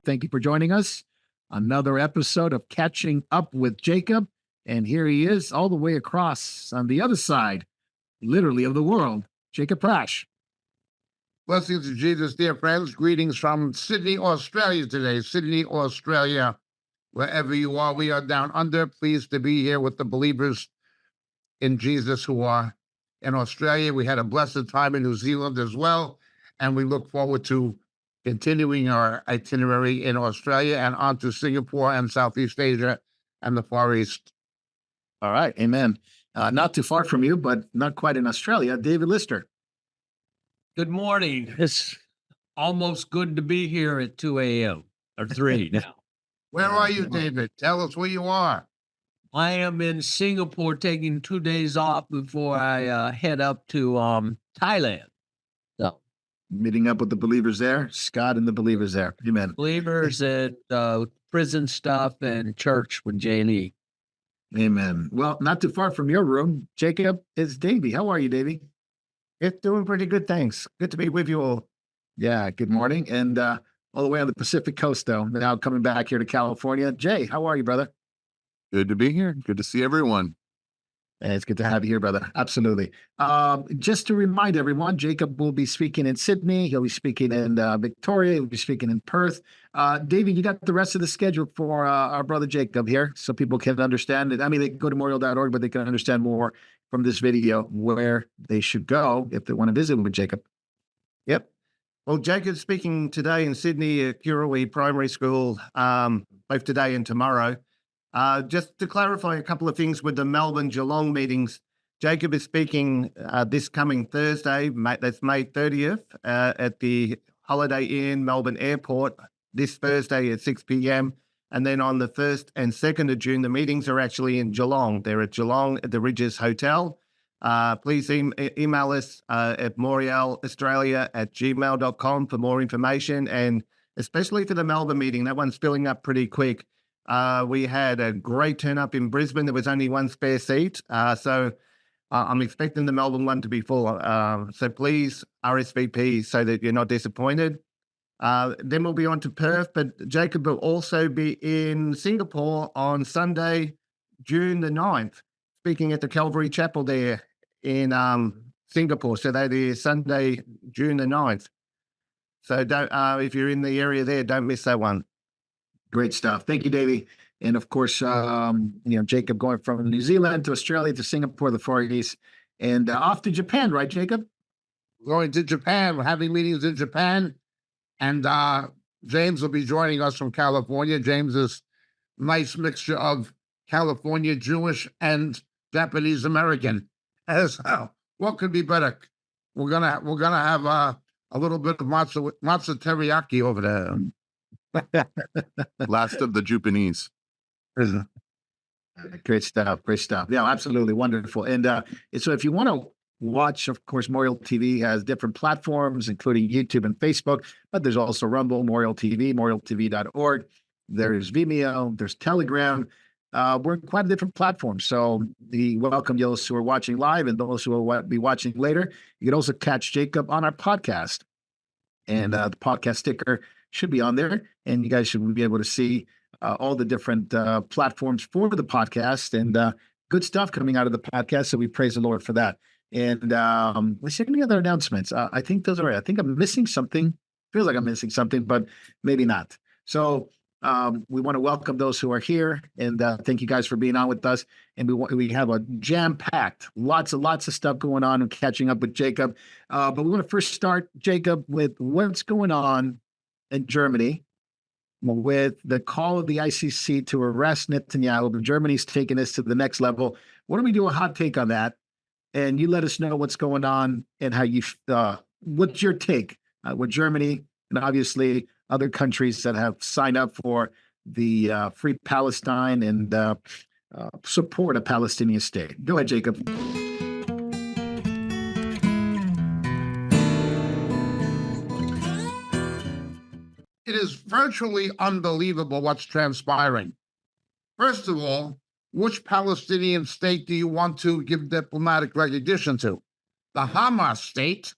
Thank you for joining us. Another episode of Catching Up with Jacob. And here he is, all the way across on the other side, literally, of the world, Jacob Prash. Blessings to Jesus, dear friends. Greetings from Sydney, Australia today. Sydney, Australia, wherever you are. We are down under. Pleased to be here with the believers in Jesus who are in Australia. We had a blessed time in New Zealand as well. And we look forward to continuing our itinerary in Australia and on to Singapore and Southeast Asia and the Far East. All right. Amen. Not too far from you, but not quite in Australia. David Lister. Good morning. It's almost good to be here at 2 a.m. or 3 now. Where are you, David? Tell us where you are. I am in Singapore taking 2 days off before I head up to Thailand. So, Meeting up with the believers there, Scott and the believers there. Amen. believers at prison stuff and church with Jay Lee. Amen. Well, not too far from your room, Jacob, is Davey. How are you, Davey? It's doing pretty good, thanks. Good to be with you all. Yeah, good morning. And all the way on the Pacific Coast, though, now coming back here to California. Jay, how are you, brother? Good to be here. Good to see everyone. Hey, it's good to have you here, brother. Absolutely. Just to remind everyone, Jacob will be speaking in Sydney. He'll be speaking in Victoria. He'll be speaking in Perth. David, you got the rest of the schedule for our brother Jacob here so people can understand it. I mean, they can go to memorial.org, but they can understand more from this video where they should go if they want to visit with Jacob. Yep. Well, Jacob's speaking today in Sydney at Kurawee Primary School, both today and tomorrow. Just to clarify a couple of things with the Melbourne Geelong meetings, Jacob is speaking this coming Thursday, that's May 30th, at the Holiday Inn Melbourne Airport, this Thursday at 6 p.m. And then on the 1st and 2nd of June, the meetings are actually in Geelong. They're at Geelong at the Ridges Hotel. Please email us at morielaustralia@gmail.com for more information, and especially for the Melbourne meeting. That one's filling up pretty quick. We had a great turn up in Brisbane. There was only one spare seat. So I'm expecting the Melbourne one to be full. So please RSVP so that you're not disappointed. Then we'll be on to Perth, but Jacob will also be in Singapore on Sunday, June the 9th, speaking at the Calvary Chapel there in Singapore. So that is Sunday, June the 9th. So don't, if you're in the area there, don't miss that one. Great stuff. Thank you, Davey. And of course, Jacob going from New Zealand to Australia to Singapore, the Far East, and off to Japan, right, Jacob? Going to Japan. We're having meetings in Japan. And James will be joining us from California. James is a nice mixture of California Jewish and Japanese American. As what could be better? We're gonna have a little bit of matzo teriyaki over there. Last of the Japanese. Great stuff. Great stuff. Yeah, absolutely wonderful. And so if you want to watch, of course, Memorial TV has different platforms, including YouTube and Facebook, but there's also Rumble, Memorial TV, memorialtv.org. There's Vimeo, there's Telegram. We're in quite a different platform. So we welcome those who are watching live and those who will be watching later. You can also catch Jacob on our podcast. And the podcast sticker should be on there. And you guys should be able to see all the different platforms for the podcast and good stuff coming out of the podcast. So we praise the Lord for that. And let's see any other announcements. I think those are it. I think I'm missing something. Feels like I'm missing something, but maybe not. So we want to welcome those who are here, and thank you guys for being on with us. And we have a jam-packed, lots of stuff going on and catching up with Jacob. But we want to first start, Jacob, with what's going on in Germany with the call of the ICC to arrest Netanyahu. Germany's taking this to the next level. Why don't we do a hot take on that? And you let us know what's going on and how you, what's your take with Germany and obviously other countries that have signed up for the Free Palestine and support a Palestinian state. Go ahead, Jacob. It is virtually unbelievable what's transpiring. First of all, which Palestinian state do you want to give diplomatic recognition to? The Hamas state,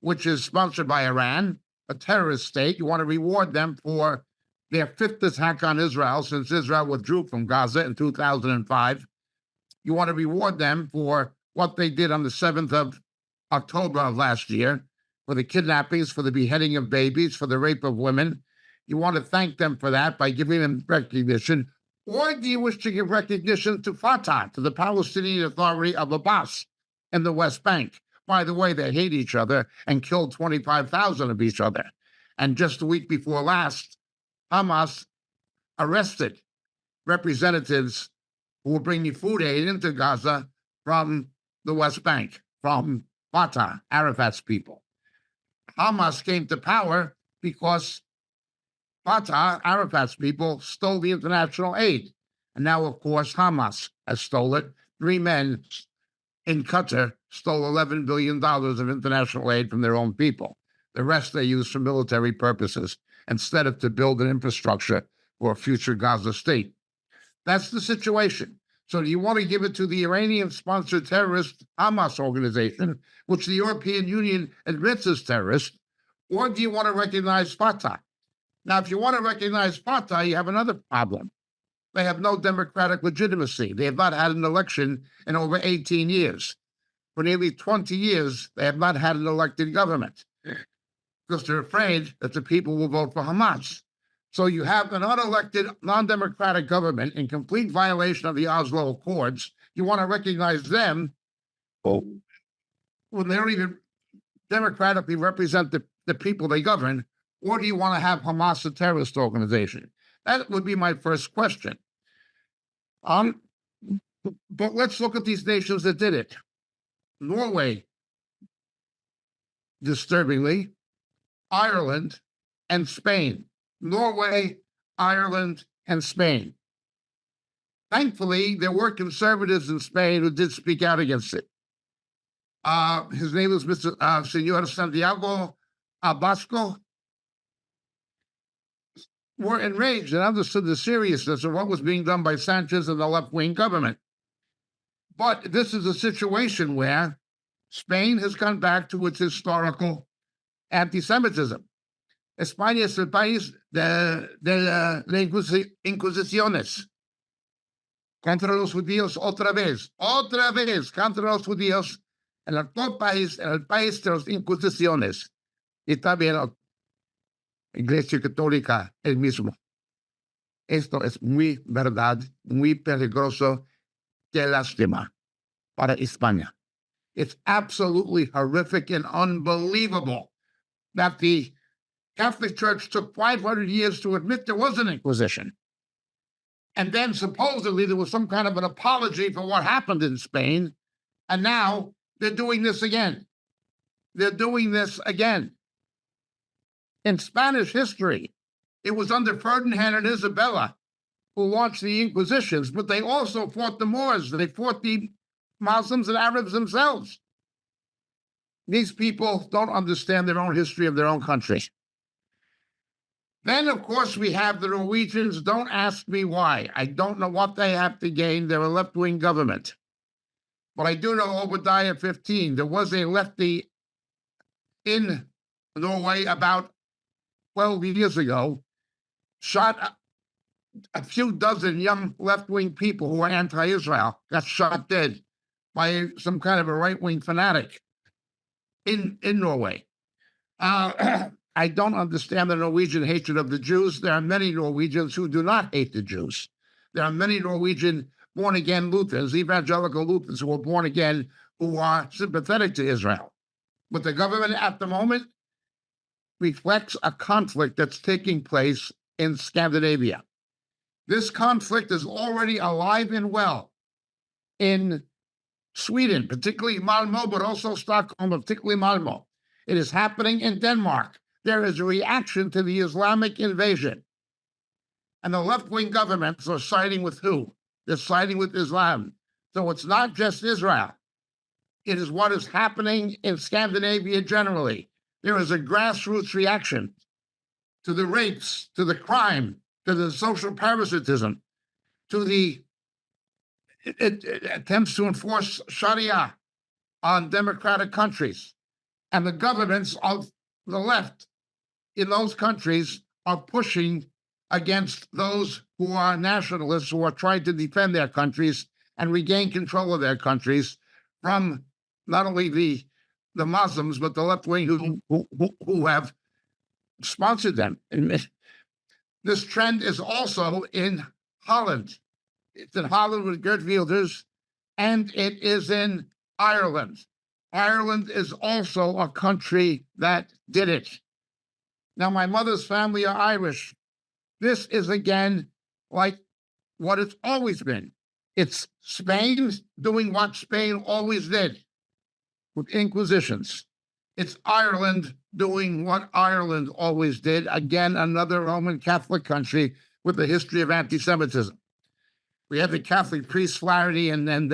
which is sponsored by Iran, a terrorist state. You want to reward them for their fifth attack on Israel since Israel withdrew from Gaza in 2005. You want to reward them for what they did on the 7th of October of last year, for the kidnappings, for the beheading of babies, for the rape of women. You want to thank them for that by giving them recognition. Or do you wish to give recognition to Fatah, to the Palestinian Authority of Abbas in the West Bank? By the way, they hate each other and killed 25,000 of each other. And just a week before last, Hamas arrested representatives who were bringing food aid into Gaza from the West Bank, from Fatah, Arafat's people. Hamas came to power because Fatah, Arafat's people, stole the international aid. And now, of course, Hamas has stolen it. 3 men in Qatar stole $11 billion of international aid from their own people. The rest they use for military purposes instead of to build an infrastructure for a future Gaza state. That's the situation. So do you want to give it to the Iranian-sponsored terrorist Hamas organization, which the European Union admits as terrorist, or do you want to recognize Fatah? Now, if you want to recognize Fatah, you have another problem. They have no democratic legitimacy. They have not had an election in over 18 years. For nearly 20 years, they have not had an elected government because they're afraid that the people will vote for Hamas. So you have an unelected, non-democratic government in complete violation of the Oslo Accords. You want to recognize them when they don't even democratically represent the people they govern, or do you want to have Hamas a terrorist organization? That would be my first question. But let's look at these nations that did it. Norway, disturbingly, Ireland, and Spain. Norway, Ireland, and Spain. Thankfully, there were conservatives in Spain who did speak out against it. His name was Mr. Senor Santiago Abasco. Were enraged and understood the seriousness of what was being done by Sanchez and the left-wing government. But this is a situation where Spain has gone back to its historical anti-Semitism. España es el país de las inquisiciones contra los judíos otra vez contra los judíos, en el país de las inquisiciones, y también la Iglesia Católica el mismo. Esto es muy verdad, muy peligroso, qué lástima para España. It's absolutely horrific and unbelievable that the Catholic Church took 500 years to admit there was an Inquisition. And then supposedly there was some kind of an apology for what happened in Spain. And now they're doing this again. They're doing this again. In Spanish history, it was under Ferdinand and Isabella who launched the Inquisitions, but they also fought the Moors. They fought the Muslims and Arabs themselves. These people don't understand their own history of their own country. Then, of course, we have the Norwegians. Don't ask me why. I don't know what they have to gain. They're a left-wing government. But I do know Obadiah 15. There was a lefty in Norway about 12 years ago, shot a few dozen young left-wing people who were anti-Israel, got shot dead by some kind of a right-wing fanatic in Norway. I don't understand the Norwegian hatred of the Jews. There are many Norwegians who do not hate the Jews. There are many Norwegian born-again Lutherans, evangelical Lutherans who are born again, who are sympathetic to Israel. But the government at the moment reflects a conflict that's taking place in Scandinavia. This conflict is already alive and well in Sweden, particularly Malmö, but also Stockholm, particularly Malmö. It is happening in Denmark. There is a reaction to the Islamic invasion. And the left-wing governments are siding with who? They're siding with Islam. So it's not just Israel. It is what is happening in Scandinavia generally. There is a grassroots reaction to the rapes, to the crime, to the social parasitism, to the attempts to enforce Sharia on democratic countries. And the governments of the left in those countries are pushing against those who are nationalists, who are trying to defend their countries and regain control of their countries from not only the Muslims, but the left wing who have sponsored them. And this trend is also in Holland. It's in Holland with Geert Wilders, and it is in Ireland. Ireland is also a country that did it. Now, my mother's family are Irish. This is, again, like what it's always been. It's Spain doing what Spain always did with inquisitions. It's Ireland doing what Ireland always did. Again, another Roman Catholic country with a history of anti-Semitism. We have the Catholic priest Flaherty, and then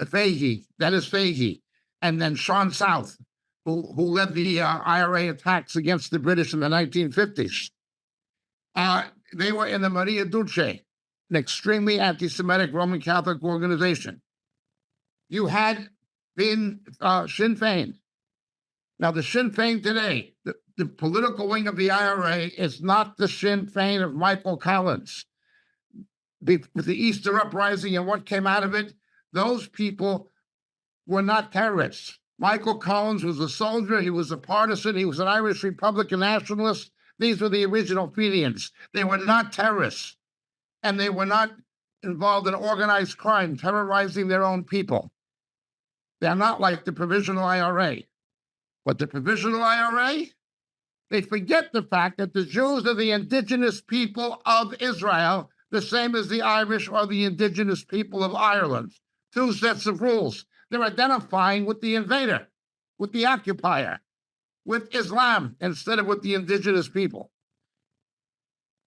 Fahey, Dennis Fahey, and then Sean South, who led the IRA attacks against the British in the 1950s. They were in the Maria Dulce, an extremely anti-Semitic Roman Catholic organization. You had been Sinn Féin. Now, the Sinn Féin today, the political wing of the IRA, is not the Sinn Féin of Michael Collins. With the Easter Uprising and what came out of it, those people were not terrorists. Michael Collins was a soldier. He was a partisan. He was an Irish Republican nationalist. These were the original Fenians. They were not terrorists, and they were not involved in organized crime, terrorizing their own people. They're not like the Provisional IRA. But the Provisional IRA, they forget the fact that the Jews are the indigenous people of Israel, the same as the Irish or the indigenous people of Ireland. Two sets of rules. They're identifying with the invader, with the occupier, with Islam, instead of with the indigenous people.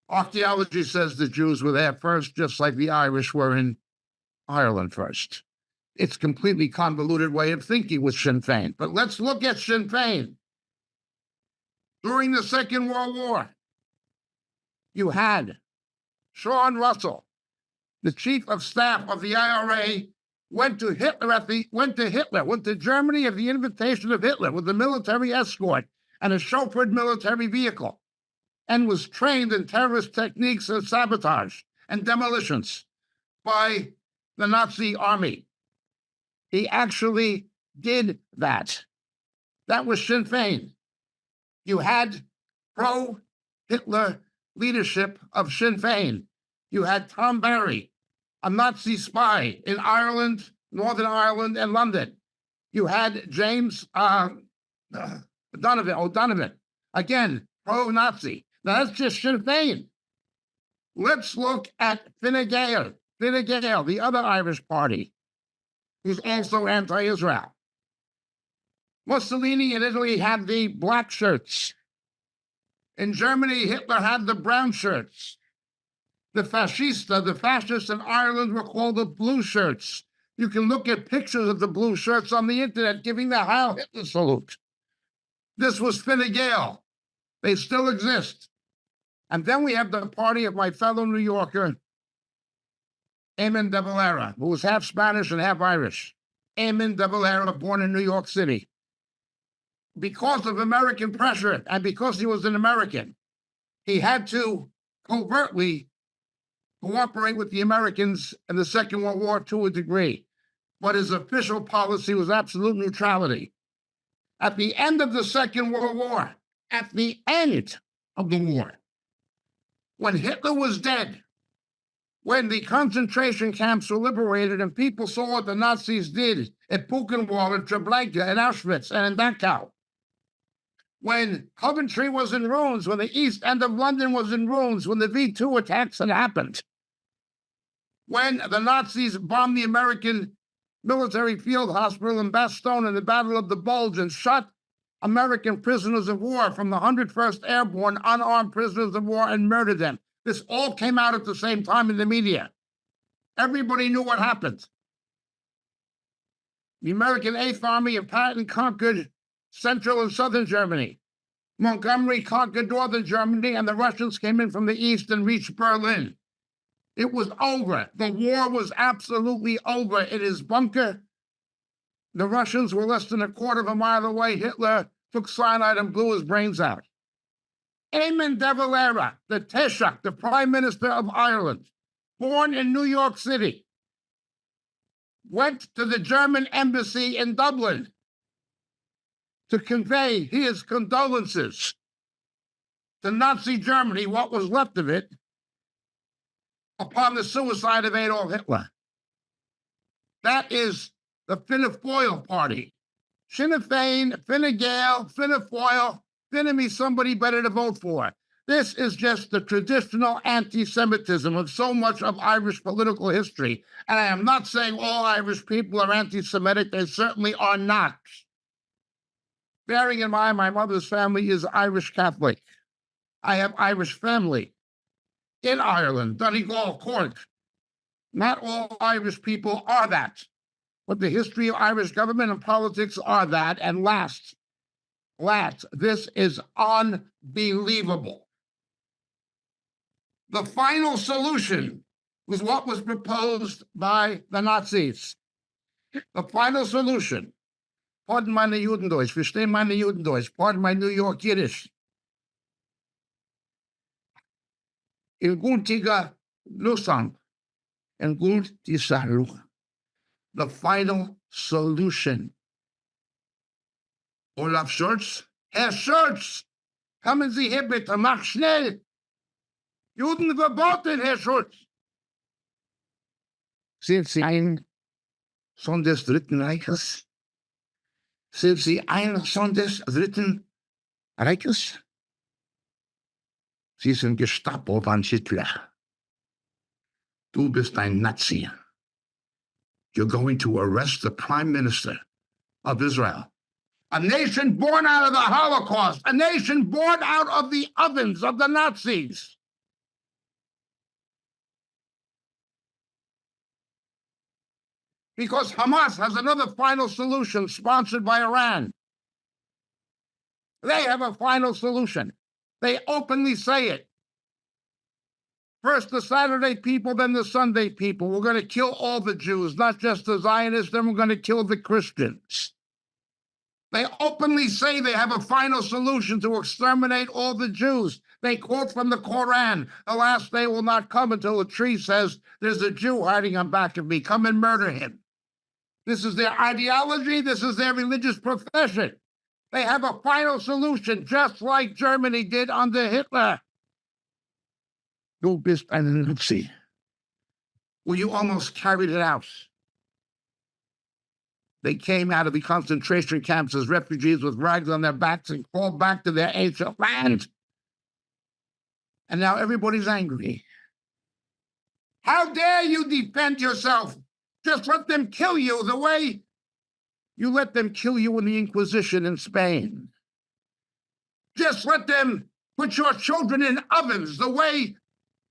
Archaeology says the Jews were there first, just like the Irish were in Ireland first. It's a completely convoluted way of thinking with Sinn Féin. But let's look at Sinn Féin. During the Second World War, you had Sean Russell, the chief of staff of the IRA, went to Germany at the invitation of Hitler with a military escort and a chauffeured military vehicle, and was trained in terrorist techniques of sabotage and demolitions by the Nazi army. He actually did that. That was Sinn Féin. You had pro-Hitler leadership of Sinn Féin. You had Tom Barry, a Nazi spy in Ireland, Northern Ireland, and London. You had James O'Donovan, again, pro-Nazi. Now, that's just Sinn Féin. Let's look at Fine Gael, the other Irish party, who's also anti-Israel. Mussolini in Italy had the black shirts. In Germany, Hitler had the brown shirts. The fascists in Ireland were called the blue shirts. You can look at pictures of the blue shirts on the internet giving the Heil Hitler salute. This was Fine Gael. They still exist. And then we have the party of my fellow New Yorker, Eamon de Valera, who was half Spanish and half Irish. Eamon de Valera, born in New York City. Because of American pressure and because he was an American, he had to covertly cooperate with the Americans in the Second World War to a degree. But his official policy was absolute neutrality. At the end of the Second World War, when Hitler was dead, when the concentration camps were liberated and people saw what the Nazis did at Buchenwald, at Treblinka, at Auschwitz, and in Dachau, when Coventry was in ruins, when the east end of London was in ruins, when the V2 attacks had happened, when the Nazis bombed the American military field hospital in Bastogne in the Battle of the Bulge and shot American prisoners of war from the 101st Airborne, unarmed prisoners of war, and murdered them. This all came out at the same time in the media. Everybody knew what happened. The American 8th Army of Patton conquered Central and Southern Germany. Montgomery conquered Northern Germany, and the Russians came in from the east and reached Berlin. It was over. The war was absolutely over. In his bunker, the Russians were less than a quarter of a mile away. Hitler took cyanide and blew his brains out. Eamon de Valera, the Taoiseach, the Prime Minister of Ireland, born in New York City, went to the German embassy in Dublin to convey his condolences to Nazi Germany, what was left of it, upon the suicide of Adolf Hitler. That is the Fianna Fáil party. Sinn Féin, Fine Gael, Fianna Fáil, Fine me somebody better to vote for. This is just the traditional anti-Semitism of so much of Irish political history. And I am not saying all Irish people are anti-Semitic. They certainly are not. Bearing in mind, my mother's family is Irish Catholic. I have Irish family in Ireland, Donegal Court. Not all Irish people are that. But the history of Irish government and politics are that. And last, this is unbelievable. The final solution was what was proposed by the Nazis. The final solution, pardon meine Judendeutsch, verstehen meine Judendeutsch, pardon my New York Yiddish. In Guntiga Lusang, and Guntisaru, the final solution. Olaf Scholz, Herr Scholz, kommen Sie hier bitte, mach schnell. Juden verboten, Herr Scholz. Sind Sie ein Sohn des Dritten Reiches? Sind Sie ein Sohn des Dritten Reiches? Sie sind Gestapo von Hitler. Du bist ein Nazi. You're going to arrest the Prime Minister of Israel. A nation born out of the Holocaust, a nation born out of the ovens of the Nazis. Because Hamas has another final solution sponsored by Iran. They have a final solution. They openly say it. First the Saturday people, then the Sunday people. We're going to kill all the Jews, not just the Zionists, then we're going to kill the Christians. They openly say they have a final solution to exterminate all the Jews. They quote from the Quran, the last day will not come until a tree says, there's a Jew hiding on back of me, come and murder him. This is their ideology, this is their religious profession. They have a final solution, just like Germany did under Hitler. Du bist ein Nazi. Well, you almost carried it out. They came out of the concentration camps as refugees with rags on their backs and crawled back to their ancient land. And now everybody's angry. How dare you defend yourself? Just let them kill you the way you let them kill you in the Inquisition in Spain. Just let them put your children in ovens the way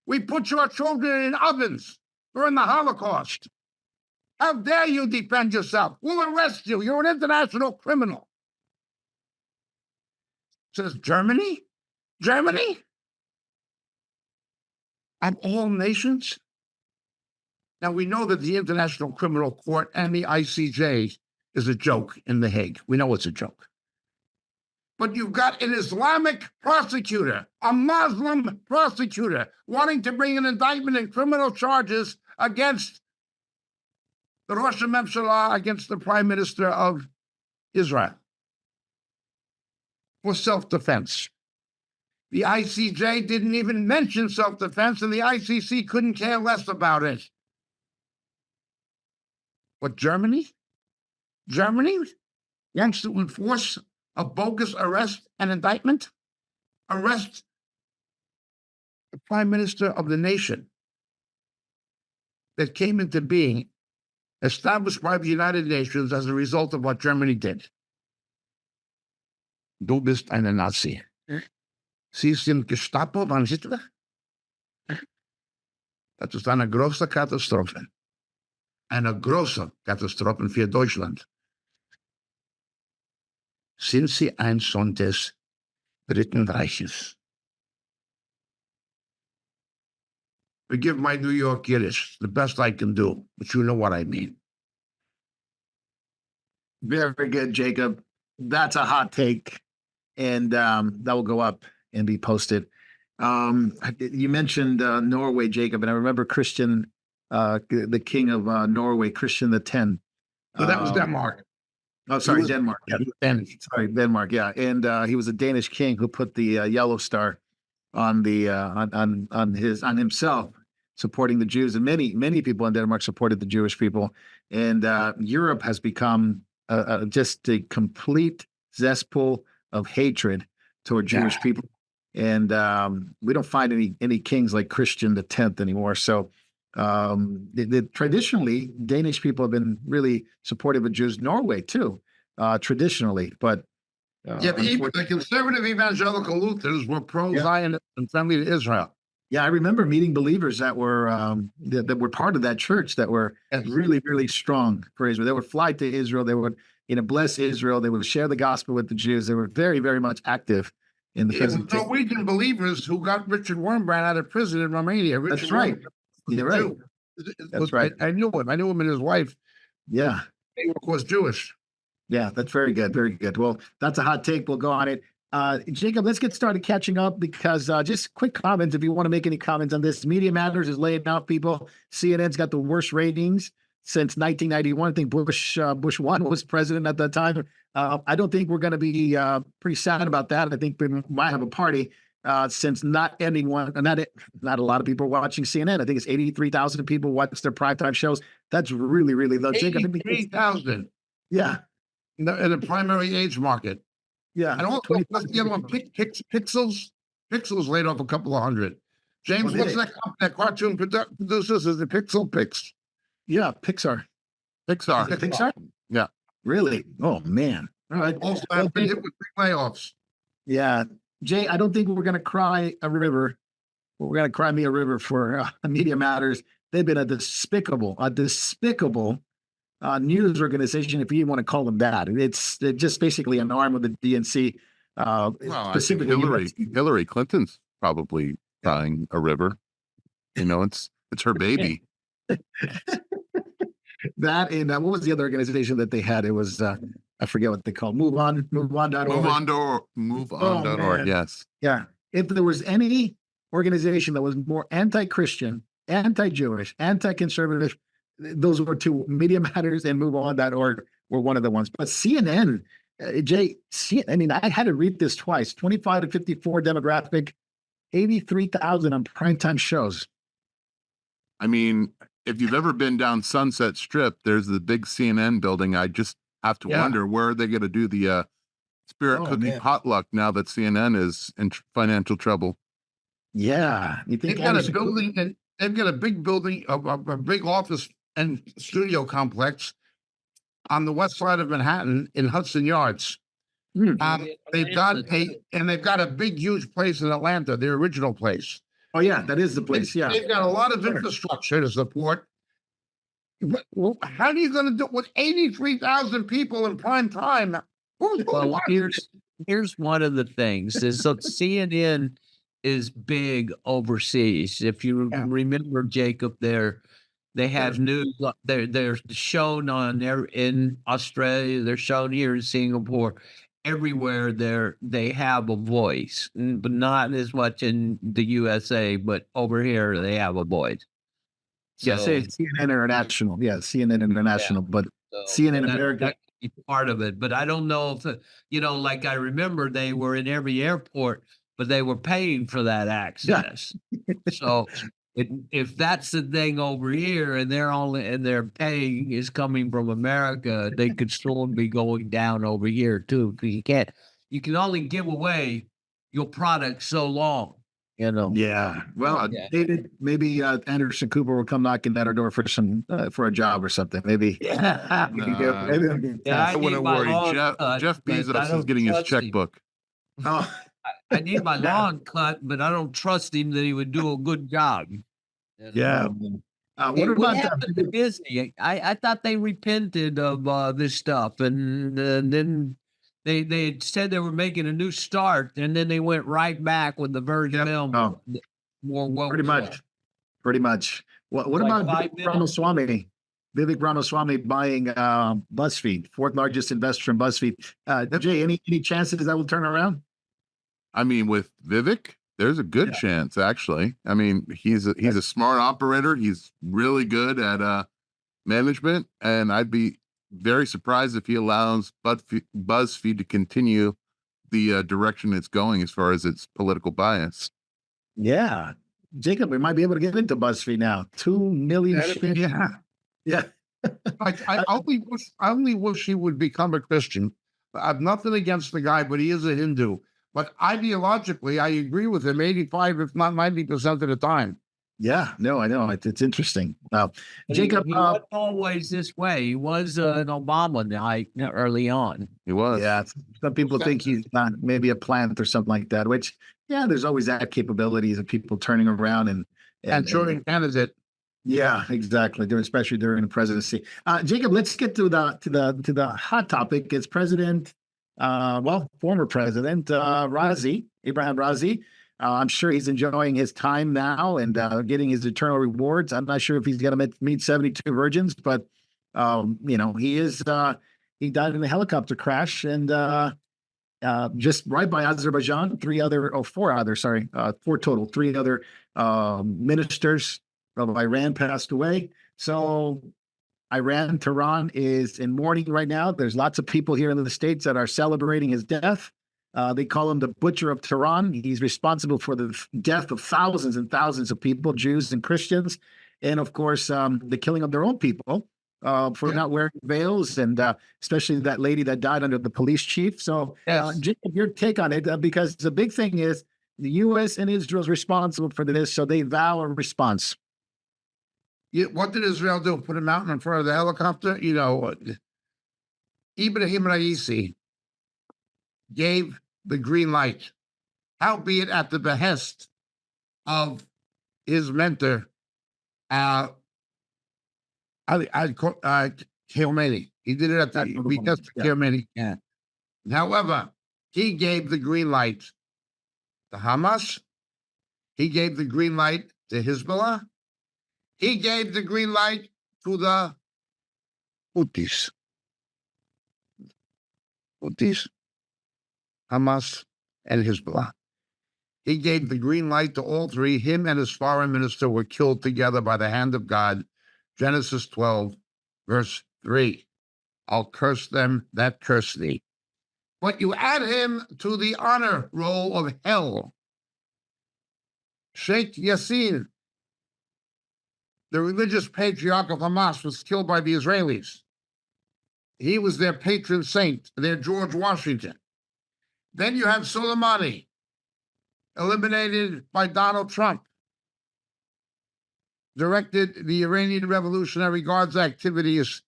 we put your children in ovens during the Holocaust. How dare you defend yourself? We'll arrest you. You're an international criminal. Says Germany? Germany? Of all nations? Now, we know that the International Criminal Court and the ICJ is a joke in The Hague. We know it's a joke. But you've got an Islamic prosecutor, a Muslim prosecutor, wanting to bring an indictment and criminal charges against the Rosh Hashanah, against the Prime Minister of Israel for self-defense. The ICJ didn't even mention self-defense, and the ICC couldn't care less about it. But Germany? Germany wants to enforce a bogus arrest and indictment? Arrest the Prime Minister of the nation that came into being, established by the United Nations as a result of what Germany did. Du bist eine Nazi. Sie sind Gestapo von Hitler? Das ist eine große Katastrophe. Eine große Katastrophe für Deutschland. Sind Sie ein Sohn des Dritten Reiches? Forgive my New York Yiddish, the best I can do, but you know what I mean. Very good, Jacob. That's a hot take. And that will go up and be posted. You mentioned Norway, Jacob, and I remember Christian, the king of Norway, Christian the X. So that was Denmark. Oh, sorry, was- Denmark. Yeah, Danish. sorry, Denmark. Yeah, and he was a Danish king who put the yellow star on the on himself, supporting the Jews, and many people in Denmark supported the Jewish people. And Europe has become just a complete cesspool of hatred toward Jewish people, and we don't find any kings like Christian the X anymore. So traditionally, Danish people have been really supportive of Jews. Norway too, traditionally, but Yeah, the conservative evangelical Luthers were pro-Zionist and friendly to Israel. yeah, I remember meeting believers that were that were part of that church that were really strong for Israel. They would fly to Israel. They would bless Israel. They would share the gospel with the Jews. They were very much active in the It was presentation. Norwegian believers who got Richard Wurmbrand out of prison in Romania. That's Richard right. Wurmbrand was You're a right. Jew. That's right. I knew him. I knew him and his wife. Yeah. They were, of course, Jewish. Yeah, that's very good. Very good. Well, that's a hot take. We'll go on it. Jacob, let's get started catching up because just quick comments. If you want to make any comments on this, Media Matters is laying out people. CNN's got the worst ratings since 1991. I think Bush 1 was president at that time. I don't think we're going to be pretty sad about that. I think we might have a party since not a lot of people are watching CNN. I think it's 83,000 people watch their primetime shows. That's really low. Jacob, 83,000 yeah. in the primary age market. Yeah. And also, what's the other one? Pixels? Pixels laid off a couple of hundred. James, Oh, what's did that company that cartoon producers? Is it Pixel Pix? Yeah, Pixar. Pixar. Pixar? Yeah. Really? Oh, man. All right. Also have been hit with big layoffs. Yeah. Jay, I don't think we're going to cry a river. We're going to cry me a river for Media Matters. They've been a despicable news organization, if you want to call them that. They're just basically an arm of the DNC. Well, I think specifically Hillary Clinton's probably crying a river. You know, it's her baby. that and what was the other organization that they had? It was I forget what they called. MoveOn.org. Move Oh, on. man. Yes. Yeah. If there was any organization that was more anti-Christian, anti-Jewish, anti-conservative, those were two. Media Matters and MoveOn.org were one of the ones. But CNN, Jay, I mean, I had to read this twice. 25 to 54 demographic, 83,000 on primetime shows. I mean, if you've ever been down Sunset Strip, there's the big CNN building. I just have to wonder where are they going to do the spirit cookie potluck now that CNN is in financial trouble. Yeah. You think They've got a building, and they've got a big building, a big office and studio complex on the west side of Manhattan in Hudson Yards. They've got a big, huge place in Atlanta, their original place. Oh, yeah, that is the place. Yeah. They've got a lot of infrastructure to support. Well, how are you going to do it with 83,000 people in prime time? Well, here's one of the things is so CNN is big overseas. If you remember, Jacob, they have news. They're shown in Australia. They're shown here in Singapore. Everywhere they have a voice, but not as much in the USA. But over here, they have a voice. Yeah, say CNN International. Yeah, CNN International, but CNN America. Part of it, but I don't know if like I remember they were in every airport, but they were paying for that access. So if that's the thing over here, and their paying is coming from America, they could soon be going down over here too. Because you can only give away your product so long. Yeah. Well, David, maybe Anderson Cooper will come knocking at our door for for a job or something. Maybe. I wouldn't worry. Jeff Bezos is getting his checkbook. Oh, I need my lawn cut, but I don't trust him that he would do a good job. yeah. What about happened to Disney? I thought they repented of this stuff, and then they had said they were making a new start, and then they went right back with the Virgin film. Oh, pretty much. What about Vivek Ramaswamy buying BuzzFeed, fourth largest investor in BuzzFeed? Jay, any chances that will turn around? I mean, with Vivek, there's a good chance, actually. I mean, he's a smart operator. He's really good at management, and I'd be very surprised if he allows BuzzFeed to continue the direction it's going as far as its political bias. Yeah. Jacob, we might be able to get into BuzzFeed now. 2 million shares. Yeah. Yeah. I only wish he would become a Christian. I have nothing against the guy, but he is a Hindu. But ideologically, I agree with him 85, if not 90% of the time. Yeah, no, I know. It's interesting. Jacob, he wasn't always this way. He was an Obama guy early on. He was. yeah, some people think he's not maybe a plant or something like that, which, yeah, there's always that capabilities of people turning around And turning candidate. yeah, exactly. Especially during the presidency. Jacob, let's get to the hot topic. It's former President Abraham Razi. I'm sure he's enjoying his time now and getting his eternal rewards. I'm not sure if he's going to meet 72 virgins, but he died in a helicopter crash and just right by Azerbaijan. Four total. 3 other ministers of Iran passed away. So Tehran is in mourning right now. There's lots of people here in the States that are celebrating his death. They call him the Butcher of Tehran. He's responsible for the death of thousands and thousands of people, Jews and Christians, and of course, the killing of their own people for not wearing veils, and especially that lady that died under the police chief. So, Jacob, your take on it, because the big thing is the U.S. and Israel is responsible for this, so they vow a response. What did Israel do? Put a mountain in front of the helicopter? Ibrahim Raisi gave the green light, howbeit at the behest of his mentor, Khamenei. He did it at the behest of Khamenei. Yeah. However, he gave the green light to Hamas. He gave the green light to Hezbollah. He gave the green light to the Houthis. Hamas, and Hezbollah. He gave the green light to all 3. Him and his foreign minister were killed together by the hand of God. Genesis 12, verse 3. I'll curse them that curse thee. But you add him to the honor roll of hell. Sheikh Yassin, the religious patriarch of Hamas, was killed by the Israelis. He was their patron saint, their George Washington. Then you have Soleimani, eliminated by Donald Trump, directed the Iranian Revolutionary Guard's activities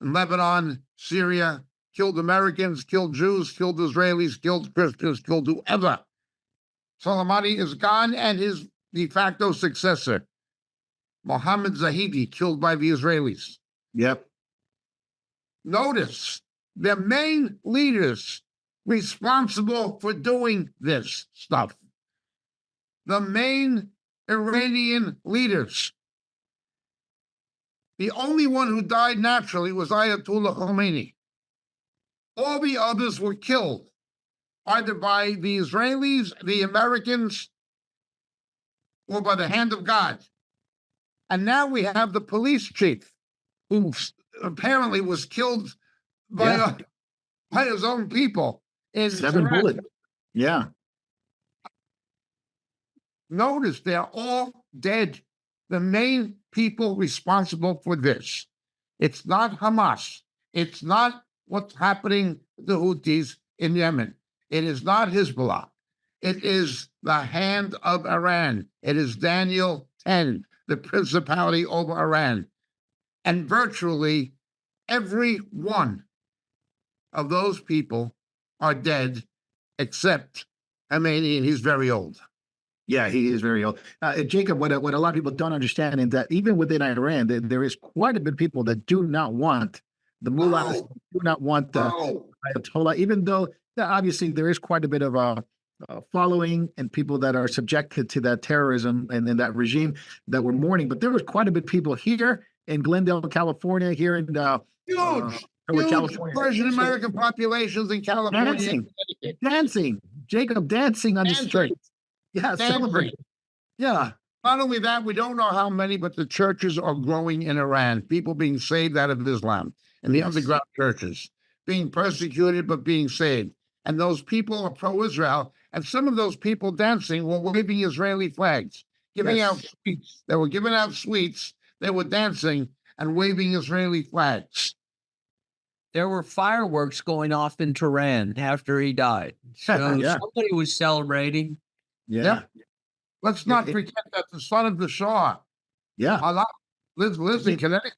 in Lebanon, Syria, killed Americans, killed Jews, killed Israelis, killed Christians, killed whoever. Soleimani is gone, and his de facto successor, Mohammed Zahidi, killed by the Israelis. Yep. Notice the main leaders responsible for doing this stuff. The main Iranian leaders. The only one who died naturally was Ayatollah Khomeini. All the others were killed, either by the Israelis, the Americans, or by the hand of God. And now we have the police chief, who apparently was killed by his own people. 7 bullets. Yeah. Notice they're all dead. The main people responsible for this. It's not Hamas. It's not what's happening to the Houthis in Yemen. It is not Hezbollah. It is the hand of Iran. It is Daniel 10, the principality over Iran. And virtually every one of those people are dead, except Khamenei, and he's very old. Yeah, he is very old. Jacob, what a lot of people don't understand is that even within Iran, there is quite a bit of people that do not want the mullahs, do not want the Ayatollah, even though obviously there is quite a bit of following and people that are subjected to that terrorism and that regime that were mourning. But there was quite a bit of people here in Glendale, California, here in huge Persian American populations in California. Dancing. Jacob dancing on the street. Yeah, celebrate. Yeah. Not only that, we don't know how many, but the churches are growing in Iran. People being saved out of Islam and the underground churches, being persecuted but being saved. And those people are pro-Israel. And some of those people dancing were waving Israeli flags, giving out sweets. They were giving out sweets. They were dancing and waving Israeli flags. There were fireworks going off in Tehran after he died. So Yeah. somebody was celebrating. Yeah. Let's not forget that the son of the Shah, Yeah. Allah, lives in Connecticut.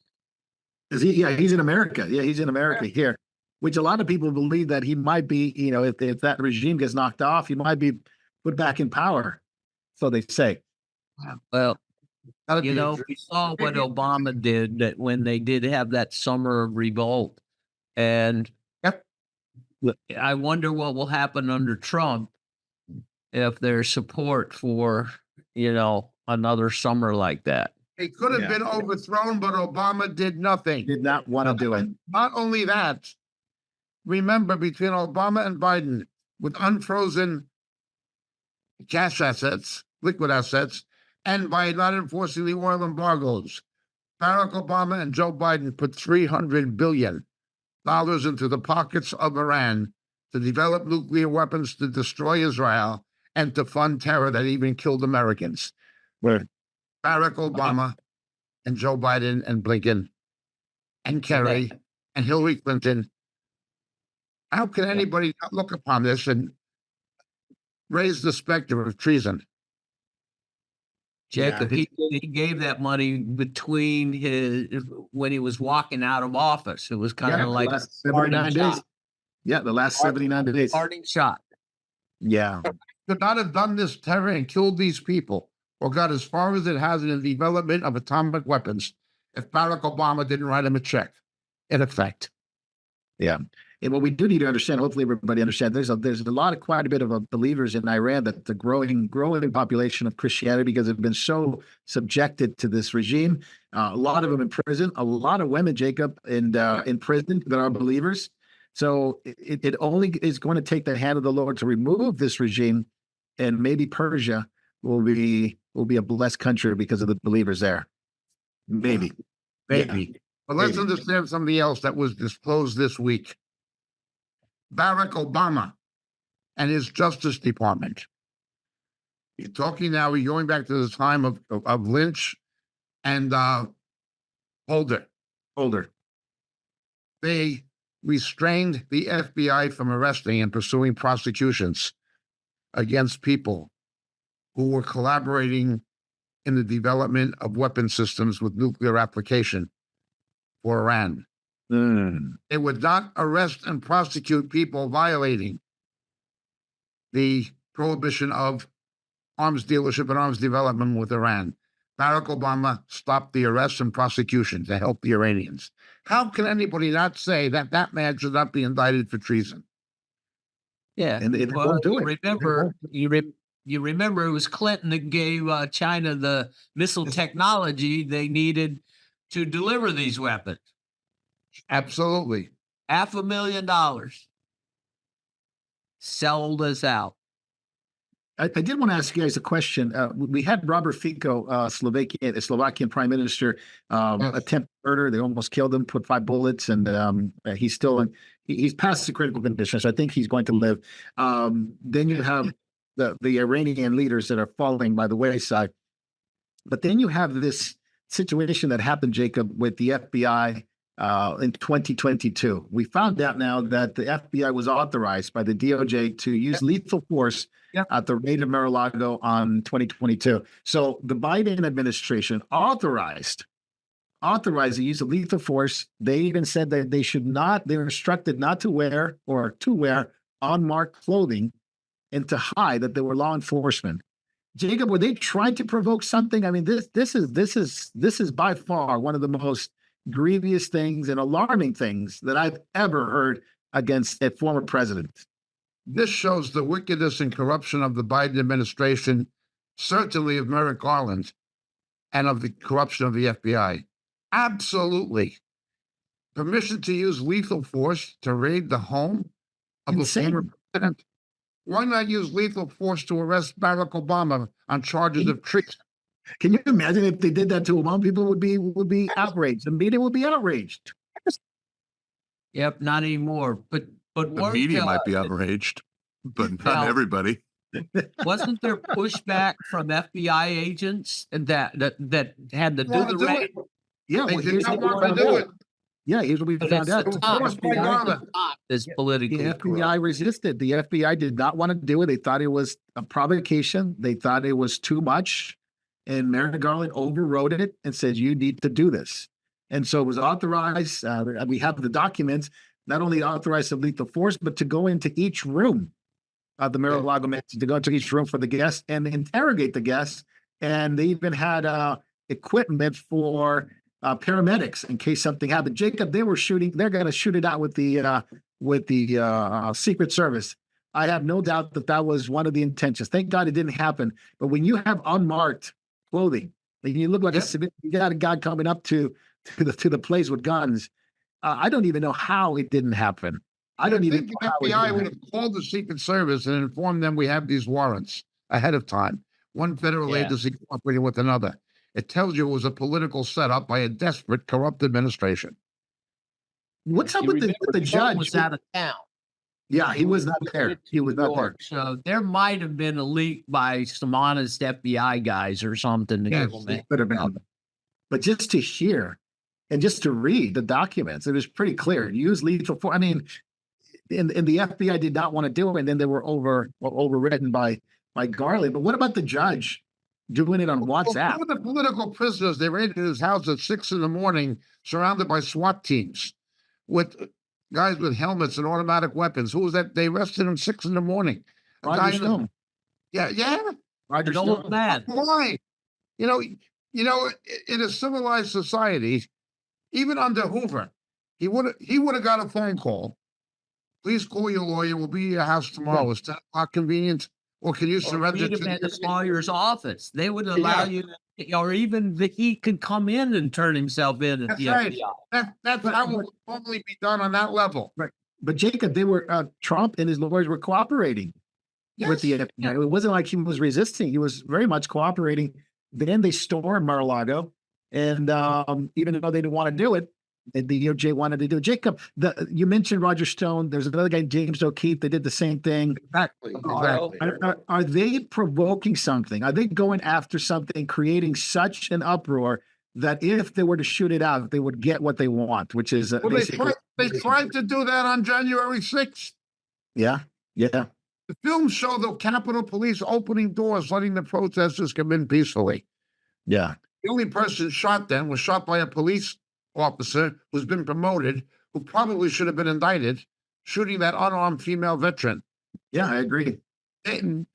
He's in America. Yeah, he's in America here, which a lot of people believe that he might be, if that regime gets knocked off, he might be put back in power. So they say. Well, That'd be we saw what Obama did that when they did have that summer of revolt. And I wonder what will happen under Trump if there's support for, another summer like that. It could have been overthrown, but Obama did nothing. Did not want to do it. Not only that, remember between Obama and Biden, with unfrozen cash assets, liquid assets, and by not enforcing the oil embargoes, Barack Obama and Joe Biden put $300 billion into the pockets of Iran to develop nuclear weapons to destroy Israel and to fund terror that even killed Americans. Right. Barack Obama and Joe Biden and Blinken and Kerry and Hillary Clinton. How can anybody not look upon this and raise the specter of treason? Jacob, he gave that money between when he was walking out of office. It was kind of like 79 days. Yeah, the last 79 days. Parting shot. Yeah. Could not have done this terror and killed these people or got as far as it has in the development of atomic weapons if Barack Obama didn't write him a check, in effect. Yeah. And what we do need to understand, hopefully everybody understands, there's quite a bit of believers in Iran, that the growing population of Christianity, because they've been so subjected to this regime. A lot of them in prison, a lot of women, Jacob, in prison that are believers. So it only is going to take the hand of the Lord to remove this regime, and maybe Persia will be a blessed country because of the believers there. Maybe. But let's understand something else that was disclosed this week. Barack Obama and his Justice Department. You're talking now, we're going back to the time of Lynch and Holder. They restrained the FBI from arresting and pursuing prosecutions against people who were collaborating in the development of weapon systems with nuclear application for Iran. They would not arrest and prosecute people violating the prohibition of arms dealership and arms development with Iran. Barack Obama stopped the arrests and prosecution to help the Iranians. How can anybody not say that that man should not be indicted for treason? Yeah, And it won't do it. You remember it was Clinton that gave China the missile technology they needed to deliver these weapons. Absolutely. $500,000 sold us out. I did want to ask you guys a question. We had Robert Fico, Slovakian prime minister, attempt murder. They almost killed him, put 5 bullets, and he's still he's past the critical condition. So I think he's going to live. Then you have the Iranian leaders that are falling by the wayside. But then you have this situation that happened, Jacob, with the FBI in 2022. We found out now that the FBI was authorized by the DOJ to use lethal force at the raid of Mar-a-Lago on 2022. So the Biden administration authorized the use of lethal force. They even said that they're instructed not to wear or to wear unmarked clothing and to hide that they were law enforcement. Jacob, were they trying to provoke something? I mean, this is by far one of the most grievous things and alarming things that I've ever heard against a former president. This shows the wickedness and corruption of the Biden administration, certainly of Merrick Garland, and of the corruption of the FBI. Absolutely. Permission to use lethal force to raid the home of the former president. Why not use lethal force to arrest Barack Obama on charges of treason? Can you imagine if they did that to Obama? People would be outraged. The media would be outraged. Yep, not anymore. But The weren't, media might be outraged, but not Now- everybody. wasn't there pushback from FBI agents that had to do Wanna the do raid? it. Yeah, They well, did here's not what we want to found do out. it. Yeah, here's what we But found it's out. the top. Forced by The Garland. top is politically The FBI corrupt. resisted. The FBI did not want to do it. They thought it was a provocation. They thought it was too much. And Merrick Garland overrode it and said, you need to do this. And so it was authorized. We have the documents, not only authorized of lethal force, but to go into each room of the Mar-a-Lago mansion, to go into each room for the guests and interrogate the guests. And they even had equipment for paramedics in case something happened. Jacob, they're going to shoot it out with the Secret Service. I have no doubt that was one of the intentions. Thank God it didn't happen. But when you have unmarked clothing, and you look like a civilian, you got a guy coming up to the place with guns. I don't even know how it didn't happen. I don't even think know the how it FBI didn't would happen. have called the Secret Service and informed them we have these warrants ahead of time. One federal Yeah. agency cooperating with another. It tells you it was a political setup by a desperate, corrupt administration. What's up You with the remember Trump judge? was out of town. Yeah, he was not there. He was not there. So there might have been a leak by some honest FBI guys or something to Yes, give them Could have been. But just to hear and just to read the documents, it was pretty clear. Use lethal force. I mean, and the FBI did not want to do it, and then they were overridden by Garland. But what about the judge doing it on WhatsApp? Some of the political prisoners, they raided his house at 6 a.m, surrounded by SWAT teams with guys with helmets and automatic weapons. Who was that? They arrested him 6 a.m. A guy Roger in the- Stone. Yeah. Roger An old Stone. man. Why? You know, in a civilized society, even under Hoover, he would have got a phone call. Please call your lawyer. We'll be at your house tomorrow. Is 10 o'clock convenient? Or can you Or surrender meet him to at his the lawyer's office. They would allow you, or even he could come in and turn himself in at That's the right. FBI. That would normally be done on that level. But Jacob, they were Trump and his lawyers were cooperating with the Yes. FBI. It wasn't like he was resisting; he was very much cooperating. Then they stormed Mar-a-Lago, and even though they didn't want to do it, the DOJ wanted to do it. Jacob, you mentioned Roger Stone. There's another guy, James O'Keefe. They did the same thing. Exactly. Are they provoking something? Are they going after something, creating such an uproar that if they were to shoot it out, they would get what they want, which is Well, they tried to do that on January 6th. yeah. The films show the Capitol Police opening doors, letting the protesters come in peacefully. Yeah. The only person shot then was shot by a police officer who's been promoted, who probably should have been indicted, shooting that unarmed female veteran. Yeah, I agree. And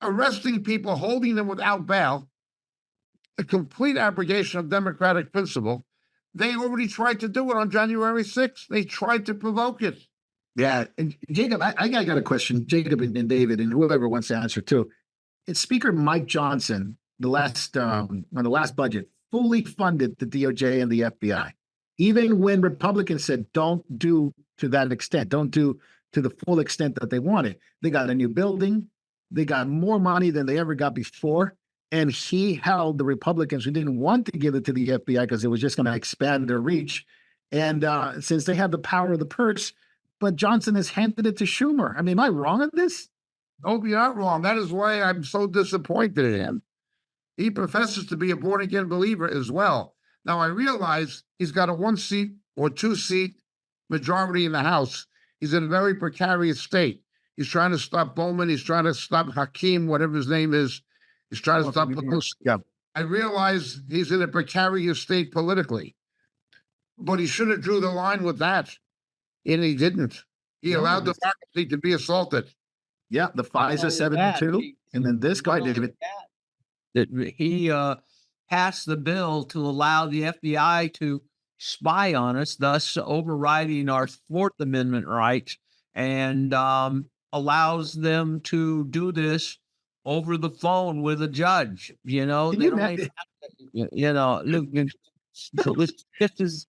arresting people, holding them without bail, a complete abrogation of democratic principle. They already tried to do it on January 6th. They tried to provoke it. Yeah. And Jacob, I got a question. Jacob and David and whoever wants to answer too. It's Speaker Mike Johnson, on the last budget, fully funded the DOJ and the FBI. Even when Republicans said, don't do to that extent, don't do to the full extent that they wanted. They got a new building. They got more money than they ever got before. And he held the Republicans who didn't want to give it to the FBI because it was just going to expand their reach. And since they have the power of the purse, but Johnson has handed it to Schumer. I mean, am I wrong on this? No, you're not wrong. That is why I'm so disappointed in him. He professes to be a born-again believer as well. Now, I realize he's got a 1-seat or 2-seat majority in the House. He's in a very precarious state. He's trying to stop Bowman. He's trying to stop Hakeem, whatever his name is. He's trying to stop Pelosi. Yeah. I realize he's in a precarious state politically, but he should have drew the line with that, and he didn't. He No, allowed it's- democracy to be assaulted. Yeah, the FISA 7-2. And then this guy, David. That he passed the bill to allow the FBI to spy on us, thus overriding our Fourth Amendment rights, and allows them to do this over the phone with a judge. You know, Can they you don't imagine- even have to, you know, look, so this is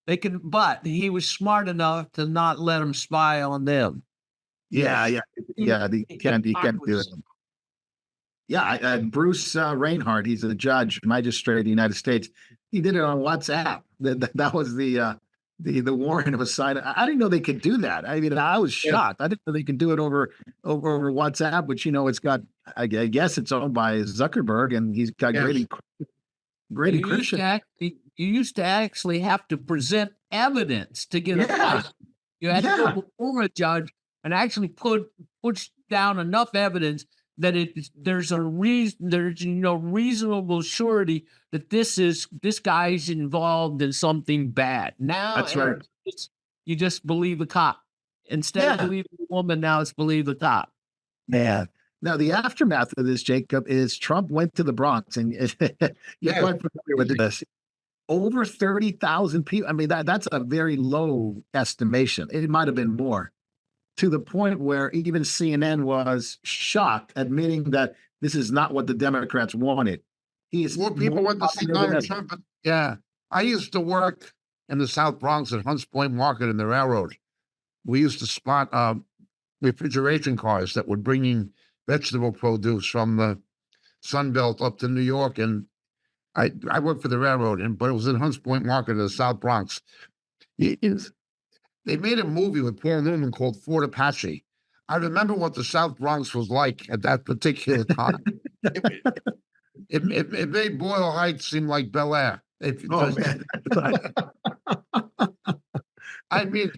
they can, but he was smart enough to not let them spy on them. Yeah, yeah, yeah. You can't do it. Hypocrisy. Yeah, Bruce Reinhardt, he's a judge, magistrate of the United States. He did it on WhatsApp. That was the warrant of a sign. I didn't know they could do that. I mean, I was shocked. I didn't know they could do it over WhatsApp, which it's got. I guess it's owned by Zuckerberg, and he's got great encryption. You used to actually have to present evidence to get a fine. You had to go before a judge and actually push down enough evidence that there's reasonable surety that this guy's involved in something bad. Now That's right. You just believe the cop. Instead of believing the woman, now it's believe the cop. Man. Now, the aftermath of this, Jacob, is Trump went to the Bronx, and you're quite familiar with this. Over 30,000 people. I mean, that's a very low estimation. It might have been more, to the point where even CNN was shocked, admitting that this is not what the Democrats wanted. More people went to see Donald Trump. Yeah. I used to work in the South Bronx at Hunts Point Market in the railroad. We used to spot refrigeration cars that were bringing vegetable produce from the Sun Belt up to New York. And I worked for the railroad, but it was in Hunts Point Market in the South Bronx. They made a movie with Paul Newman called Fort Apache. I remember what the South Bronx was like at that particular time. It made Boyle Heights seem like Bel Air. Man. I mean,